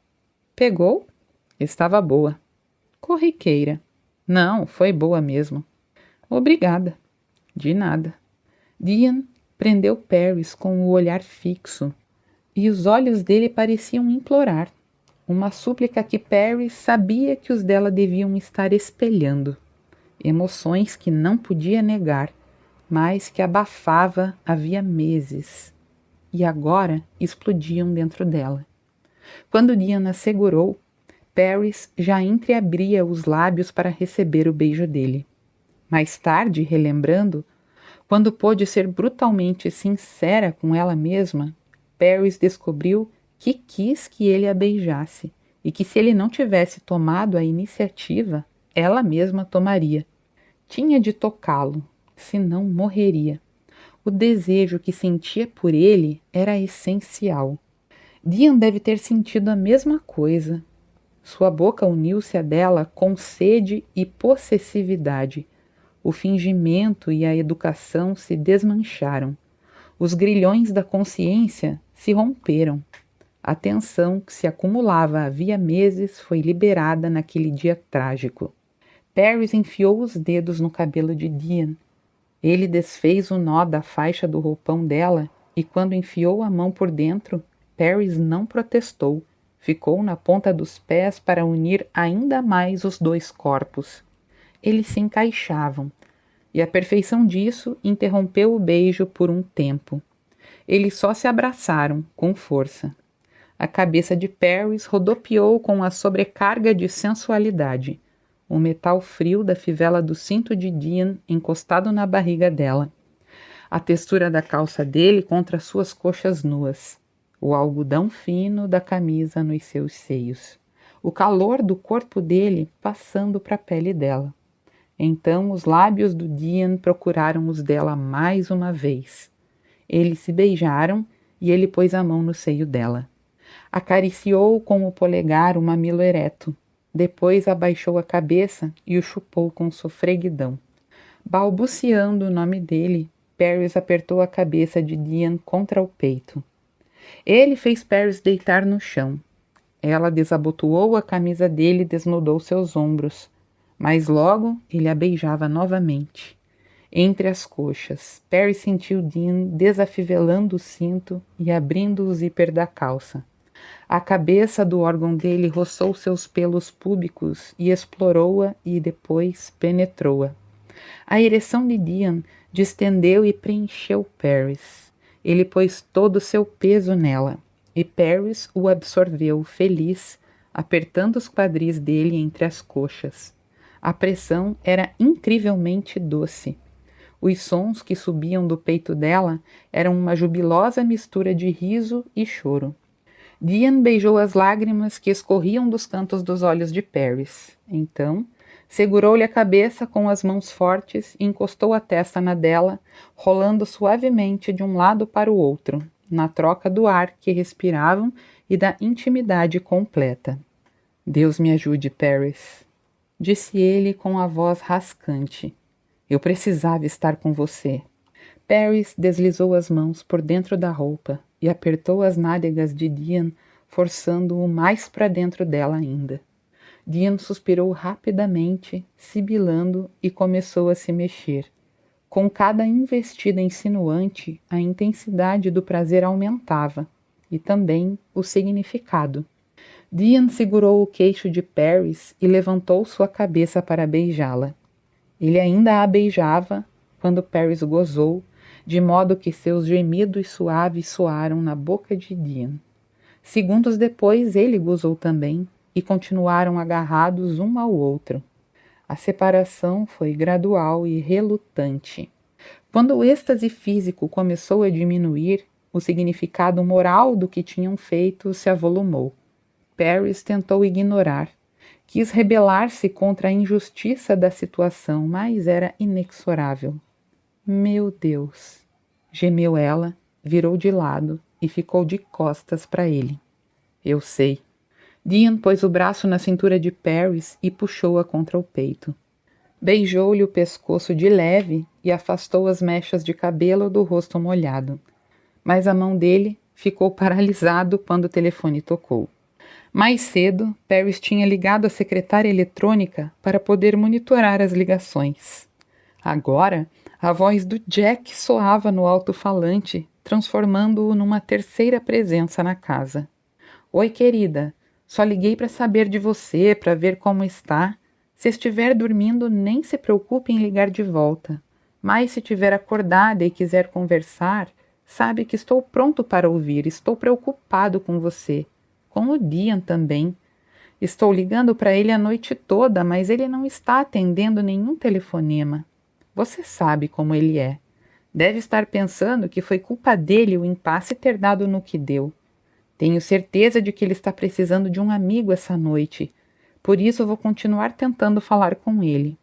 Pegou? Estava boa. Corriqueira. Não, foi boa mesmo. Obrigada. De nada. Dian prendeu Paris com o olhar fixo, e os olhos dele pareciam implorar, uma súplica que Paris sabia que os dela deviam estar espelhando, emoções que não podia negar, mas que abafava havia meses, e agora explodiam dentro dela. Quando Dian a segurou, Paris já entreabria os lábios para receber o beijo dele. Mais tarde, relembrando, quando pôde ser brutalmente sincera com ela mesma, Paris descobriu que quis que ele a beijasse e que se ele não tivesse tomado a iniciativa, ela mesma tomaria. Tinha de tocá-lo, senão morreria. O desejo que sentia por ele era essencial. Dian deve ter sentido a mesma coisa. Sua boca uniu-se à dela com sede e possessividade. O fingimento e a educação se desmancharam. Os grilhões da consciência se romperam. A tensão que se acumulava havia meses foi liberada naquele dia trágico. Paris enfiou os dedos no cabelo de Dian. Ele desfez o nó da faixa do roupão dela e quando enfiou a mão por dentro, Paris não protestou. Ficou na ponta dos pés para unir ainda mais os dois corpos. Eles se encaixavam, e a perfeição disso interrompeu o beijo por um tempo. Eles só se abraçaram, com força. A cabeça de Paris rodopiou com a sobrecarga de sensualidade. O metal frio da fivela do cinto de Dian encostado na barriga dela. A textura da calça dele contra suas coxas nuas. O algodão fino da camisa nos seus seios. O calor do corpo dele passando para a pele dela. Então os lábios do Dian procuraram os dela mais uma vez. Eles se beijaram e ele pôs a mão no seio dela. Acariciou com o polegar o mamilo ereto. Depois abaixou a cabeça e o chupou com sofreguidão. Balbuciando o nome dele, Paris apertou a cabeça de Dian contra o peito. Ele fez Paris deitar no chão. Ela desabotoou a camisa dele e desnudou seus ombros. Mas logo ele a beijava novamente. Entre as coxas, Paris sentiu Dian desafivelando o cinto e abrindo o zíper da calça. A cabeça do órgão dele roçou seus pelos púbicos e explorou-a e depois penetrou-a. A ereção de Dian distendeu e preencheu Paris. Ele pôs todo o seu peso nela, e Paris o absorveu, feliz, apertando os quadris dele entre as coxas. A pressão era incrivelmente doce. Os sons que subiam do peito dela eram uma jubilosa mistura de riso e choro. Dian beijou as lágrimas que escorriam dos cantos dos olhos de Paris. Então, segurou-lhe a cabeça com as mãos fortes e encostou a testa na dela, rolando suavemente de um lado para o outro, na troca do ar que respiravam e da intimidade completa. Deus me ajude, Paris, disse ele com a voz rascante. Eu precisava estar com você. Paris deslizou as mãos por dentro da roupa e apertou as nádegas de Dian, forçando-o mais para dentro dela ainda. Dian suspirou rapidamente, sibilando, e começou a se mexer. Com cada investida insinuante, a intensidade do prazer aumentava, e também o significado. Dian segurou o queixo de Paris e levantou sua cabeça para beijá-la. Ele ainda a beijava quando Paris gozou, de modo que seus gemidos suaves soaram na boca de Dian. Segundos depois ele gozou também, e continuaram agarrados um ao outro. A separação foi gradual e relutante. Quando o êxtase físico começou a diminuir, o significado moral do que tinham feito se avolumou. Paris tentou ignorar. Quis rebelar-se contra a injustiça da situação, mas era inexorável. Meu Deus! Gemeu ela, virou de lado e ficou de costas para ele. Eu sei. Dian pôs o braço na cintura de Paris e puxou-a contra o peito. Beijou-lhe o pescoço de leve e afastou as mechas de cabelo do rosto molhado. Mas a mão dele ficou paralisado quando o telefone tocou. Mais cedo, Paris tinha ligado a secretária eletrônica para poder monitorar as ligações. Agora, a voz do Jack soava no alto-falante, transformando-o numa terceira presença na casa. Oi, querida. Só liguei para saber de você, para ver como está. Se estiver dormindo, nem se preocupe em ligar de volta. Mas se estiver acordada e quiser conversar, sabe que estou pronto para ouvir. Estou preocupado com você. Com o Dian também. Estou ligando para ele a noite toda, mas ele não está atendendo nenhum telefonema. Você sabe como ele é. Deve estar pensando que foi culpa dele o impasse ter dado no que deu. Tenho certeza de que ele está precisando de um amigo essa noite, por isso vou continuar tentando falar com ele.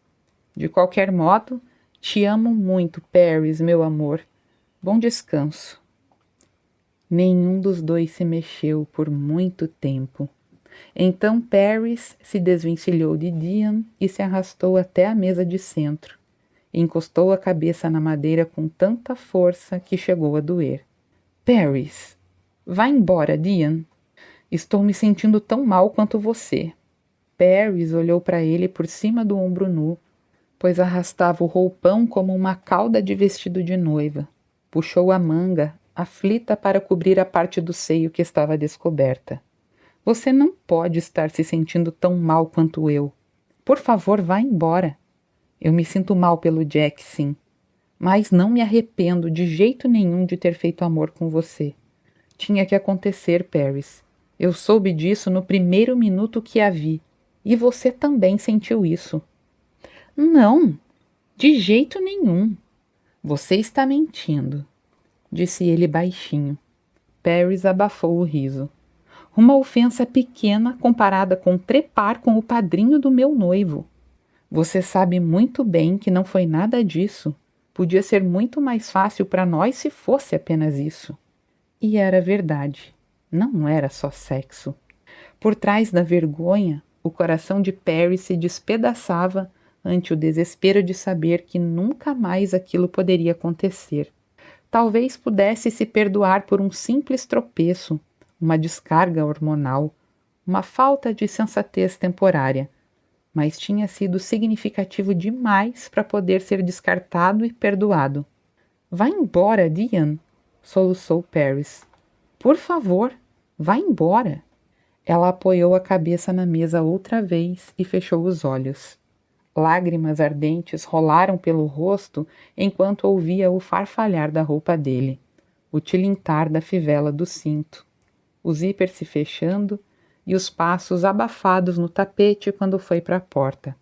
De qualquer modo, te amo muito, Paris, meu amor. Bom descanso. Nenhum dos dois se mexeu por muito tempo. Então Paris se desvencilhou de Dian e se arrastou até a mesa de centro. Encostou a cabeça na madeira com tanta força que chegou a doer. Paris, vá embora, Dian. Estou me sentindo tão mal quanto você. Paris olhou para ele por cima do ombro nu, pois arrastava o roupão como uma cauda de vestido de noiva. Puxou a manga, aflita para cobrir a parte do seio que estava descoberta. Você não pode estar se sentindo tão mal quanto eu. Por favor, vá embora. Eu me sinto mal pelo Jack, sim. Mas não me arrependo de jeito nenhum de ter feito amor com você. Tinha que acontecer, Paris. Eu soube disso no primeiro minuto que a vi. E você também sentiu isso. Não, de jeito nenhum. Você está mentindo, disse ele baixinho. Paris abafou o riso. Uma ofensa pequena comparada com trepar com o padrinho do meu noivo. Você sabe muito bem que não foi nada disso. Podia ser muito mais fácil para nós se fosse apenas isso. E era verdade. Não era só sexo. Por trás da vergonha, o coração de Paris se despedaçava ante o desespero de saber que nunca mais aquilo poderia acontecer. Talvez pudesse se perdoar por um simples tropeço, uma descarga hormonal, uma falta de sensatez temporária, mas tinha sido significativo demais para poder ser descartado e perdoado. Vá embora, Dian, soluçou Paris. Por favor, vá embora. Ela apoiou a cabeça na mesa outra vez e fechou os olhos. Lágrimas ardentes rolaram pelo rosto enquanto ouvia o farfalhar da roupa dele, o tilintar da fivela do cinto, o zíper se fechando e os passos abafados no tapete quando foi para a porta.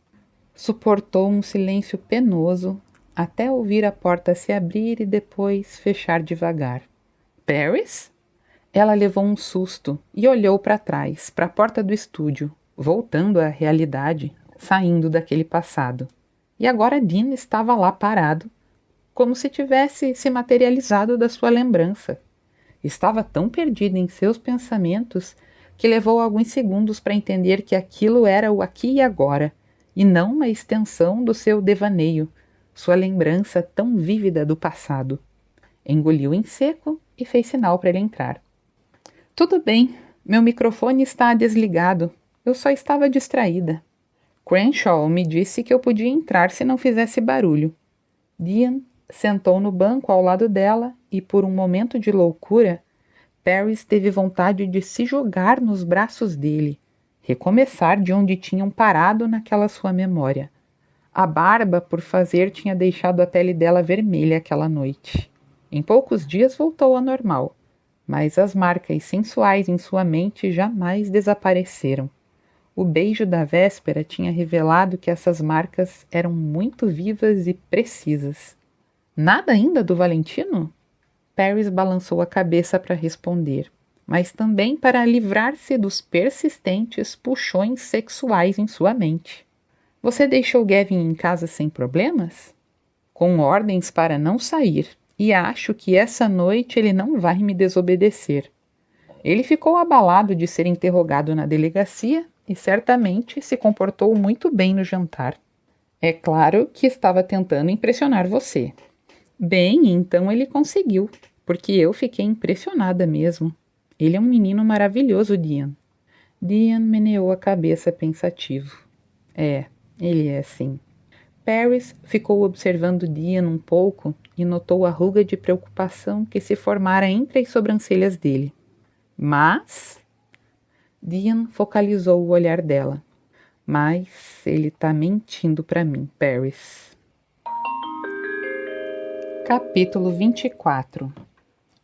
Suportou um silêncio penoso até ouvir a porta se abrir e depois fechar devagar. Paris? Ela levou um susto e olhou para trás, para a porta do estúdio, voltando à realidade, saindo daquele passado. E agora Dean estava lá parado, como se tivesse se materializado da sua lembrança. Estava tão perdido em seus pensamentos que levou alguns segundos para entender que aquilo era o aqui e agora, e não uma extensão do seu devaneio, sua lembrança tão vívida do passado. Engoliu em seco e fez sinal para ele entrar. Tudo bem, meu microfone está desligado, eu só estava distraída. Crenshaw me disse que eu podia entrar se não fizesse barulho. Dean sentou no banco ao lado dela e, por um momento de loucura, Paris teve vontade de se jogar nos braços dele, recomeçar de onde tinham parado naquela sua memória. A barba por fazer tinha deixado a pele dela vermelha aquela noite. Em poucos dias voltou ao normal, mas as marcas sensuais em sua mente jamais desapareceram. O beijo da véspera tinha revelado que essas marcas eram muito vivas e precisas. Nada ainda do Valentino? Paris balançou a cabeça para responder, mas também para livrar-se dos persistentes puxões sexuais em sua mente. Você deixou Gavin em casa sem problemas? Com ordens para não sair, e acho que essa noite ele não vai me desobedecer. Ele ficou abalado de ser interrogado na delegacia e certamente se comportou muito bem no jantar. É claro que estava tentando impressionar você. Bem, então ele conseguiu, porque eu fiquei impressionada mesmo. Ele é um menino maravilhoso, Dean. Dean meneou a cabeça pensativo. Ele é sim. Paris ficou observando Dean um pouco e notou a ruga de preocupação que se formara entre as sobrancelhas dele. Mas Dean focalizou o olhar dela. Mas ele está mentindo para mim, Paris. Capítulo 24.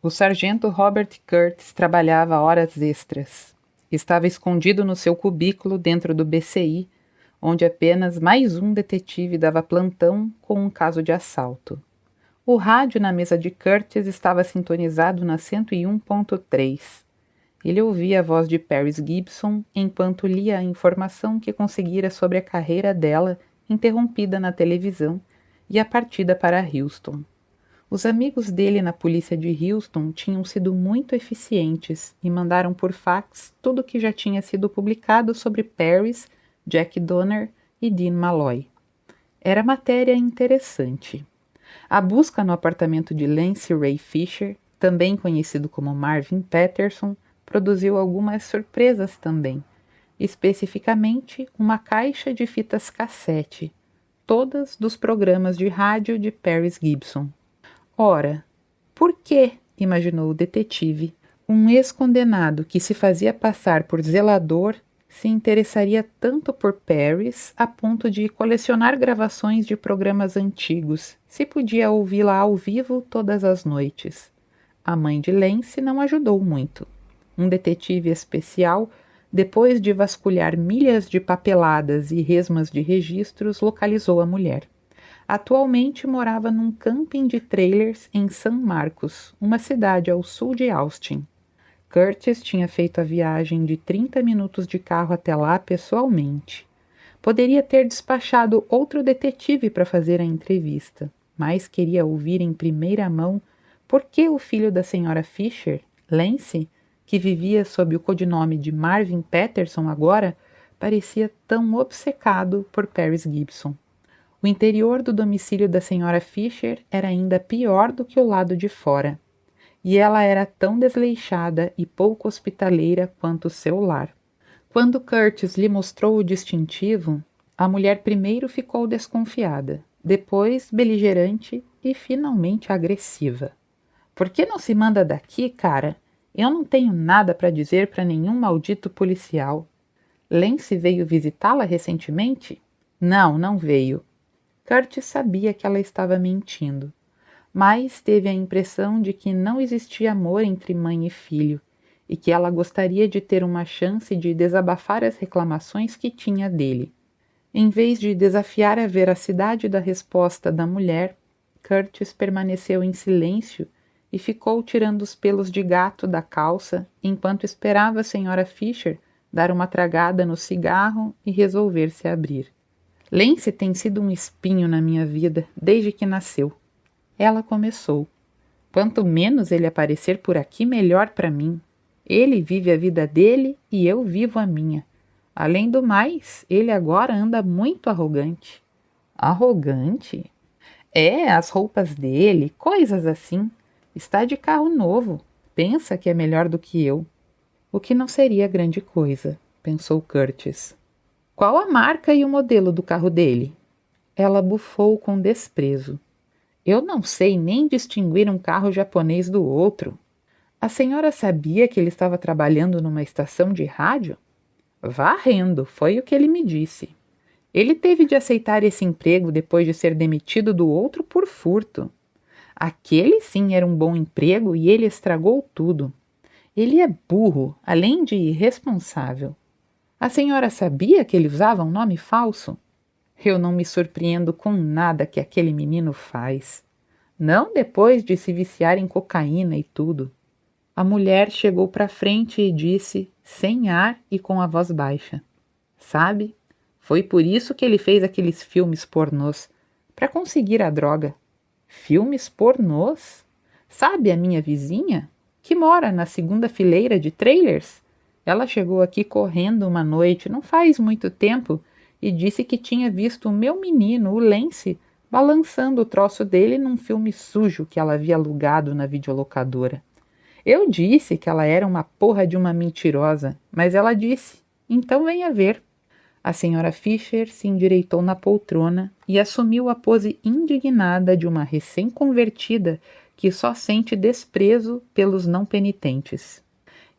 O sargento Robert Kurtz trabalhava horas extras. Estava escondido no seu cubículo dentro do BCI, onde apenas mais um detetive dava plantão com um caso de assalto. O rádio na mesa de Kurtz estava sintonizado na 101.3. Ele ouvia a voz de Paris Gibson enquanto lia a informação que conseguira sobre a carreira dela, interrompida na televisão, e a partida para Houston. Os amigos dele na polícia de Houston tinham sido muito eficientes e mandaram por fax tudo o que já tinha sido publicado sobre Paris, Jack Donner e Dean Malloy. Era matéria interessante. A busca no apartamento de Lance Ray Fisher, também conhecido como Marvin Patterson, produziu algumas surpresas também, especificamente uma caixa de fitas cassete, todas dos programas de rádio de Paris Gibson. Ora, por que, imaginou o detetive, um ex-condenado que se fazia passar por zelador se interessaria tanto por Paris a ponto de colecionar gravações de programas antigos, se podia ouvi-la ao vivo todas as noites? A mãe de Lance não ajudou muito. Um detetive especial, depois de vasculhar milhas de papeladas e resmas de registros, localizou a mulher. Atualmente morava num camping de trailers em San Marcos, uma cidade ao sul de Austin. Curtis tinha feito a viagem de 30 minutos de carro até lá pessoalmente. Poderia ter despachado outro detetive para fazer a entrevista, mas queria ouvir em primeira mão por que o filho da senhora Fisher, Lance, que vivia sob o codinome de Marvin Patterson agora, parecia tão obcecado por Paris Gibson. O interior do domicílio da senhora Fisher era ainda pior do que o lado de fora, e ela era tão desleixada e pouco hospitaleira quanto o seu lar. Quando Curtis lhe mostrou o distintivo, a mulher primeiro ficou desconfiada, depois beligerante e finalmente agressiva. Por que não se manda daqui, cara? Eu não tenho nada para dizer para nenhum maldito policial. Lance veio visitá-la recentemente? Não, não veio. Curtis sabia que ela estava mentindo, mas teve a impressão de que não existia amor entre mãe e filho e que ela gostaria de ter uma chance de desabafar as reclamações que tinha dele. Em vez de desafiar a veracidade da resposta da mulher, Curtis permaneceu em silêncio e ficou tirando os pelos de gato da calça enquanto esperava a senhora Fisher dar uma tragada no cigarro e resolver se abrir. Lance tem sido um espinho na minha vida desde que nasceu. Ela começou. Quanto menos ele aparecer por aqui, melhor para mim. Ele vive a vida dele e eu vivo a minha. Além do mais, ele agora anda muito arrogante. Arrogante? É, as roupas dele, coisas assim. Está de carro novo. Pensa que é melhor do que eu. O que não seria grande coisa, pensou Curtis. Qual a marca e o modelo do carro dele? Ela bufou com desprezo. Eu não sei nem distinguir um carro japonês do outro. A senhora sabia que ele estava trabalhando numa estação de rádio? Varrendo, foi o que ele me disse. Ele teve de aceitar esse emprego depois de ser demitido do outro por furto. Aquele sim era um bom emprego e ele estragou tudo. Ele é burro, além de irresponsável. A senhora sabia que ele usava um nome falso? Eu não me surpreendo com nada que aquele menino faz. Não depois de se viciar em cocaína e tudo. A mulher chegou para frente e disse, sem ar e com a voz baixa. Sabe, foi por isso que ele fez aqueles filmes pornôs, para conseguir a droga. Filmes pornôs? Sabe a minha vizinha, que mora na segunda fileira de trailers? Ela chegou aqui correndo uma noite, não faz muito tempo, e disse que tinha visto o meu menino, o Lance, balançando o troço dele num filme sujo que ela havia alugado na videolocadora. Eu disse que ela era uma porra de uma mentirosa, mas ela disse, então venha ver. A senhora Fisher se endireitou na poltrona e assumiu a pose indignada de uma recém-convertida que só sente desprezo pelos não penitentes.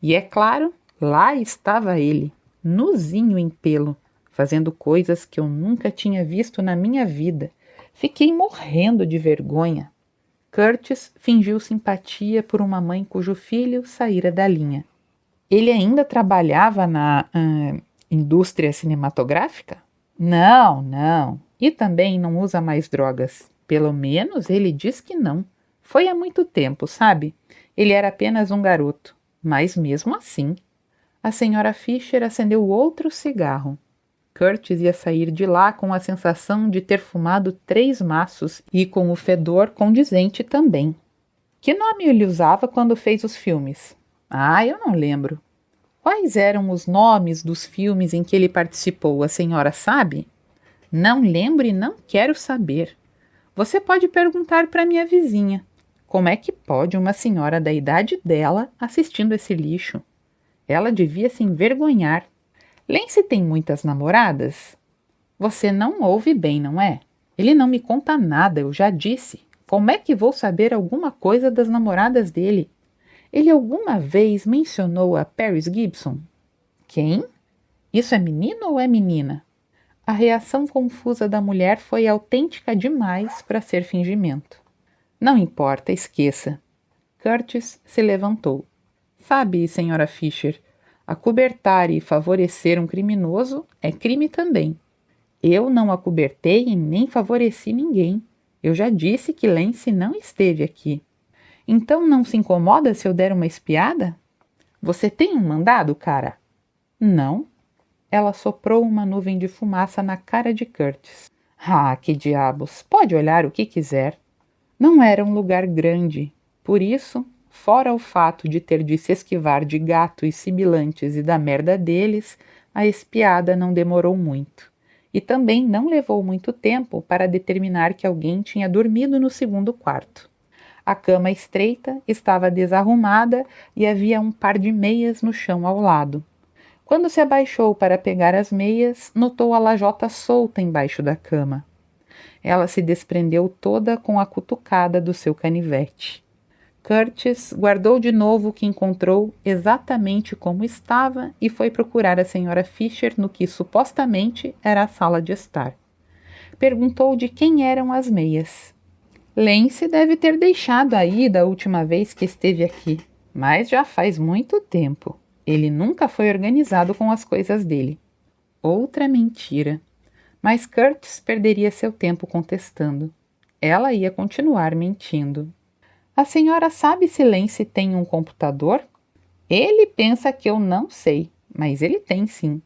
E é claro, lá estava ele, nuzinho em pelo, fazendo coisas que eu nunca tinha visto na minha vida. Fiquei morrendo de vergonha. Curtis fingiu simpatia por uma mãe cujo filho saíra da linha. Ele ainda trabalhava na indústria cinematográfica? Não. E também não usa mais drogas. Pelo menos ele diz que não. Foi há muito tempo, sabe? Ele era apenas um garoto. Mas mesmo assim, a senhora Fisher acendeu outro cigarro. Curtis ia sair de lá com a sensação de ter fumado 3 maços e com o fedor condizente também. Que nome ele usava quando fez os filmes? Ah, eu não lembro. Quais eram os nomes dos filmes em que ele participou, a senhora sabe? Não lembro e não quero saber. Você pode perguntar para minha vizinha. Como é que pode uma senhora da idade dela assistindo esse lixo? Ela devia se envergonhar. Lance tem muitas namoradas? Você não ouve bem, não é? Ele não me conta nada, eu já disse. Como é que vou saber alguma coisa das namoradas dele? Ele alguma vez mencionou a Paris Gibson? Quem? Isso é menino ou é menina? A reação confusa da mulher foi autêntica demais para ser fingimento. Não importa, esqueça. Curtis se levantou. Sabe, senhora Fisher, acobertar e favorecer um criminoso é crime também. Eu não acobertei e nem favoreci ninguém. Eu já disse que Lance não esteve aqui. Então não se incomoda se eu der uma espiada? Você tem um mandado, cara? Não. Ela soprou uma nuvem de fumaça na cara de Curtis. Ah, que diabos! Pode olhar o que quiser. Não era um lugar grande. Por isso, fora o fato de ter de se esquivar de gatos sibilantes e da merda deles, a espiada não demorou muito. E também não levou muito tempo para determinar que alguém tinha dormido no segundo quarto. A cama estreita estava desarrumada e havia um par de meias no chão ao lado. Quando se abaixou para pegar as meias, notou a lajota solta embaixo da cama. Ela se desprendeu toda com a cutucada do seu canivete. Curtis guardou de novo o que encontrou exatamente como estava e foi procurar a senhora Fisher no que supostamente era a sala de estar. Perguntou de quem eram as meias. Lance deve ter deixado aí da última vez que esteve aqui, mas já faz muito tempo. Ele nunca foi organizado com as coisas dele. Outra mentira. Mas Curtis perderia seu tempo contestando. Ela ia continuar mentindo. A senhora sabe se Lance tem um computador? Ele pensa que eu não sei, mas ele tem sim.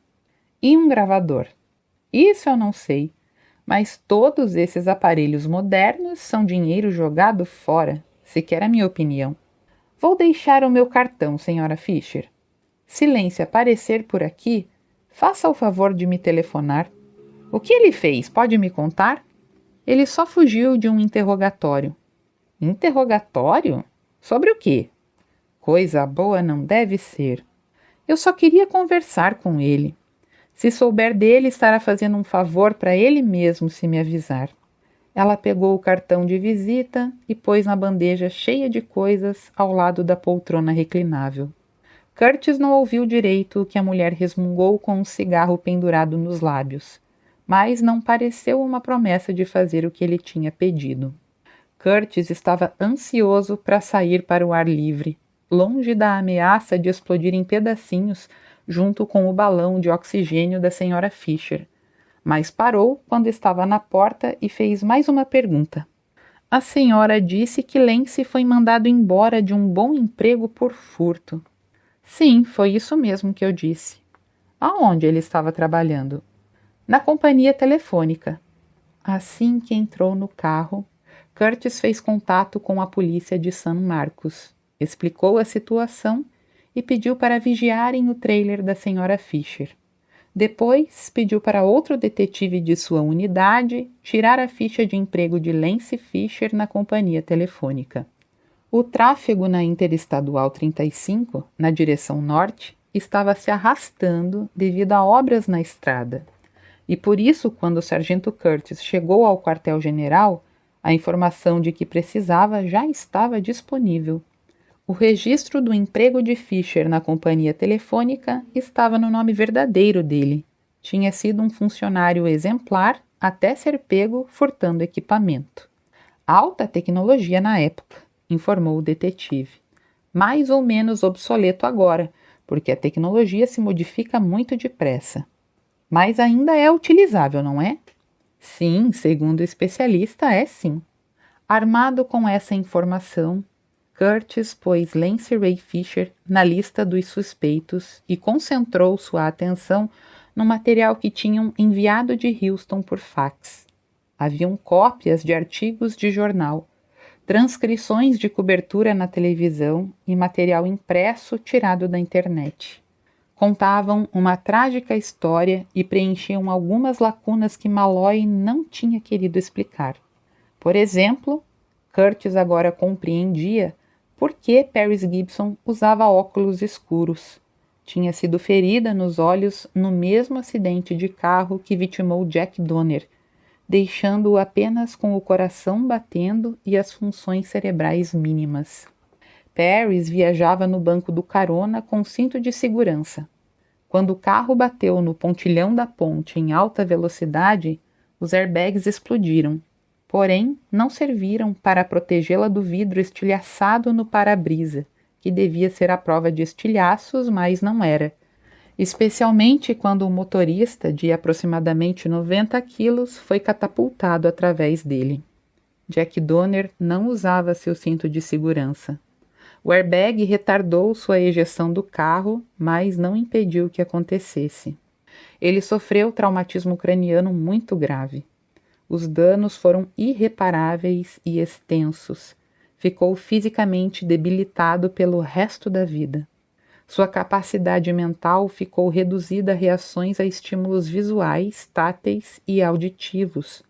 E um gravador? Isso eu não sei. Mas todos esses aparelhos modernos são dinheiro jogado fora, se quer a minha opinião. Vou deixar o meu cartão, senhora Fisher. Se Lance aparecer por aqui, faça o favor de me telefonar. O que ele fez? Pode me contar? Ele só fugiu de um interrogatório. Interrogatório? Sobre o quê? Coisa boa não deve ser. Eu só queria conversar com ele. Se souber dele, estará fazendo um favor para ele mesmo se me avisar. Ela pegou o cartão de visita e pôs na bandeja cheia de coisas ao lado da poltrona reclinável. Curtis não ouviu direito o que a mulher resmungou com um cigarro pendurado nos lábios, mas não pareceu uma promessa de fazer o que ele tinha pedido. Curtis estava ansioso para sair para o ar livre, longe da ameaça de explodir em pedacinhos junto com o balão de oxigênio da senhora Fisher, mas parou quando estava na porta e fez mais uma pergunta. A senhora disse que Lance foi mandado embora de um bom emprego por furto. Sim, foi isso mesmo que eu disse. Aonde ele estava trabalhando? Na companhia telefônica. Assim que entrou no carro, Curtis fez contato com a polícia de San Marcos, explicou a situação e pediu para vigiarem o trailer da senhora Fisher. Depois, pediu para outro detetive de sua unidade tirar a ficha de emprego de Lance Fisher na companhia telefônica. O tráfego na Interestadual 35, na direção norte, estava se arrastando devido a obras na estrada. E por isso, quando o sargento Curtis chegou ao quartel-general, a informação de que precisava já estava disponível. O registro do emprego de Fisher na companhia telefônica estava no nome verdadeiro dele. Tinha sido um funcionário exemplar até ser pego furtando equipamento. Alta tecnologia na época, informou o detetive. Mais ou menos obsoleto agora, porque a tecnologia se modifica muito depressa. Mas ainda é utilizável, não é? Sim, segundo o especialista, é sim. Armado com essa informação, Curtis pôs Lance Ray Fisher na lista dos suspeitos e concentrou sua atenção no material que tinham enviado de Houston por fax. Haviam cópias de artigos de jornal, transcrições de cobertura na televisão e material impresso tirado da internet. Contavam uma trágica história e preenchiam algumas lacunas que Malloy não tinha querido explicar. Por exemplo, Curtis agora compreendia por que Paris Gibson usava óculos escuros. Tinha sido ferida nos olhos no mesmo acidente de carro que vitimou Jack Donner, deixando-o apenas com o coração batendo e as funções cerebrais mínimas. Paris viajava no banco do carona com cinto de segurança. Quando o carro bateu no pontilhão da ponte em alta velocidade, os airbags explodiram. Porém, não serviram para protegê-la do vidro estilhaçado no para-brisa, que devia ser a prova de estilhaços, mas não era, especialmente quando o motorista, de aproximadamente 90 quilos, foi catapultado através dele. Jack Donner não usava seu cinto de segurança. O airbag retardou sua ejeção do carro, mas não impediu que acontecesse. Ele sofreu traumatismo craniano muito grave. Os danos foram irreparáveis e extensos. Ficou fisicamente debilitado pelo resto da vida. Sua capacidade mental ficou reduzida a reações a estímulos visuais, táteis e auditivos.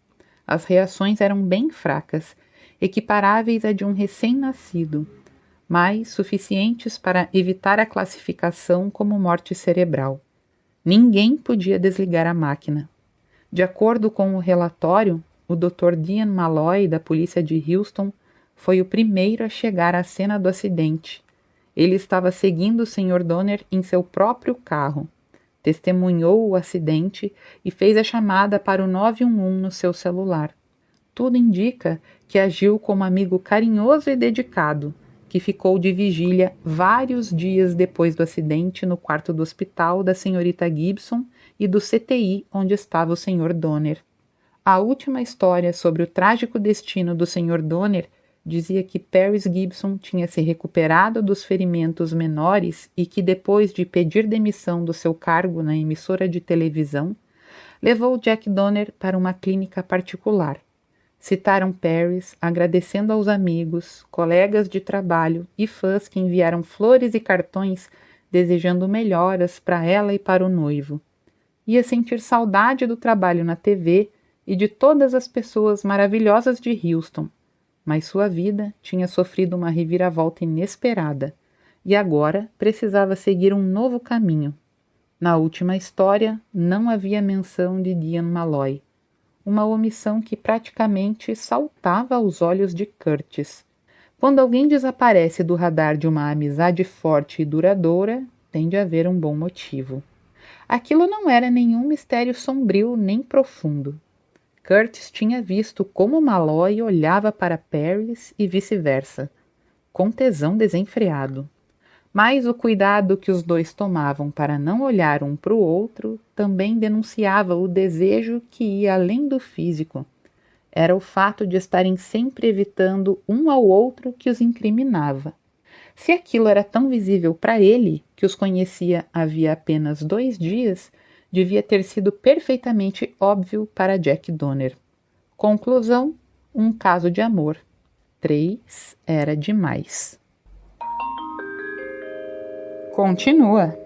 As reações eram bem fracas, equiparáveis à de um recém-nascido, mas suficientes para evitar a classificação como morte cerebral. Ninguém podia desligar a máquina. De acordo com o relatório, o Dr. Dean Malloy, da polícia de Houston, foi o primeiro a chegar à cena do acidente. Ele estava seguindo o Sr. Donner em seu próprio carro. Testemunhou o acidente e fez a chamada para o 911 no seu celular. Tudo indica que agiu como amigo carinhoso e dedicado, que ficou de vigília vários dias depois do acidente no quarto do hospital da senhorita Gibson e do CTI onde estava o Sr. Donner. A última história sobre o trágico destino do Sr. Donner dizia que Paris Gibson tinha se recuperado dos ferimentos menores e que, depois de pedir demissão do seu cargo na emissora de televisão, levou Jack Donner para uma clínica particular. Citaram Paris, agradecendo aos amigos, colegas de trabalho e fãs que enviaram flores e cartões desejando melhoras para ela e para o noivo. Ia sentir saudade do trabalho na TV e de todas as pessoas maravilhosas de Houston, mas sua vida tinha sofrido uma reviravolta inesperada e agora precisava seguir um novo caminho. Na última história, não havia menção de Dean Malloy, uma omissão que praticamente saltava aos olhos de Curtis. Quando alguém desaparece do radar de uma amizade forte e duradoura, tem de haver um bom motivo. Aquilo não era nenhum mistério sombrio nem profundo. Curtis tinha visto como Malloy olhava para Paris e vice-versa, com tesão desenfreado. Mas o cuidado que os dois tomavam para não olhar um para o outro também denunciava o desejo que ia além do físico. Era o fato de estarem sempre evitando um ao outro que os incriminava. Se aquilo era tão visível para ele, que os conhecia havia apenas 2 dias, devia ter sido perfeitamente óbvio para Jack Donner. Conclusão: um caso de amor. 3 era demais. Continua.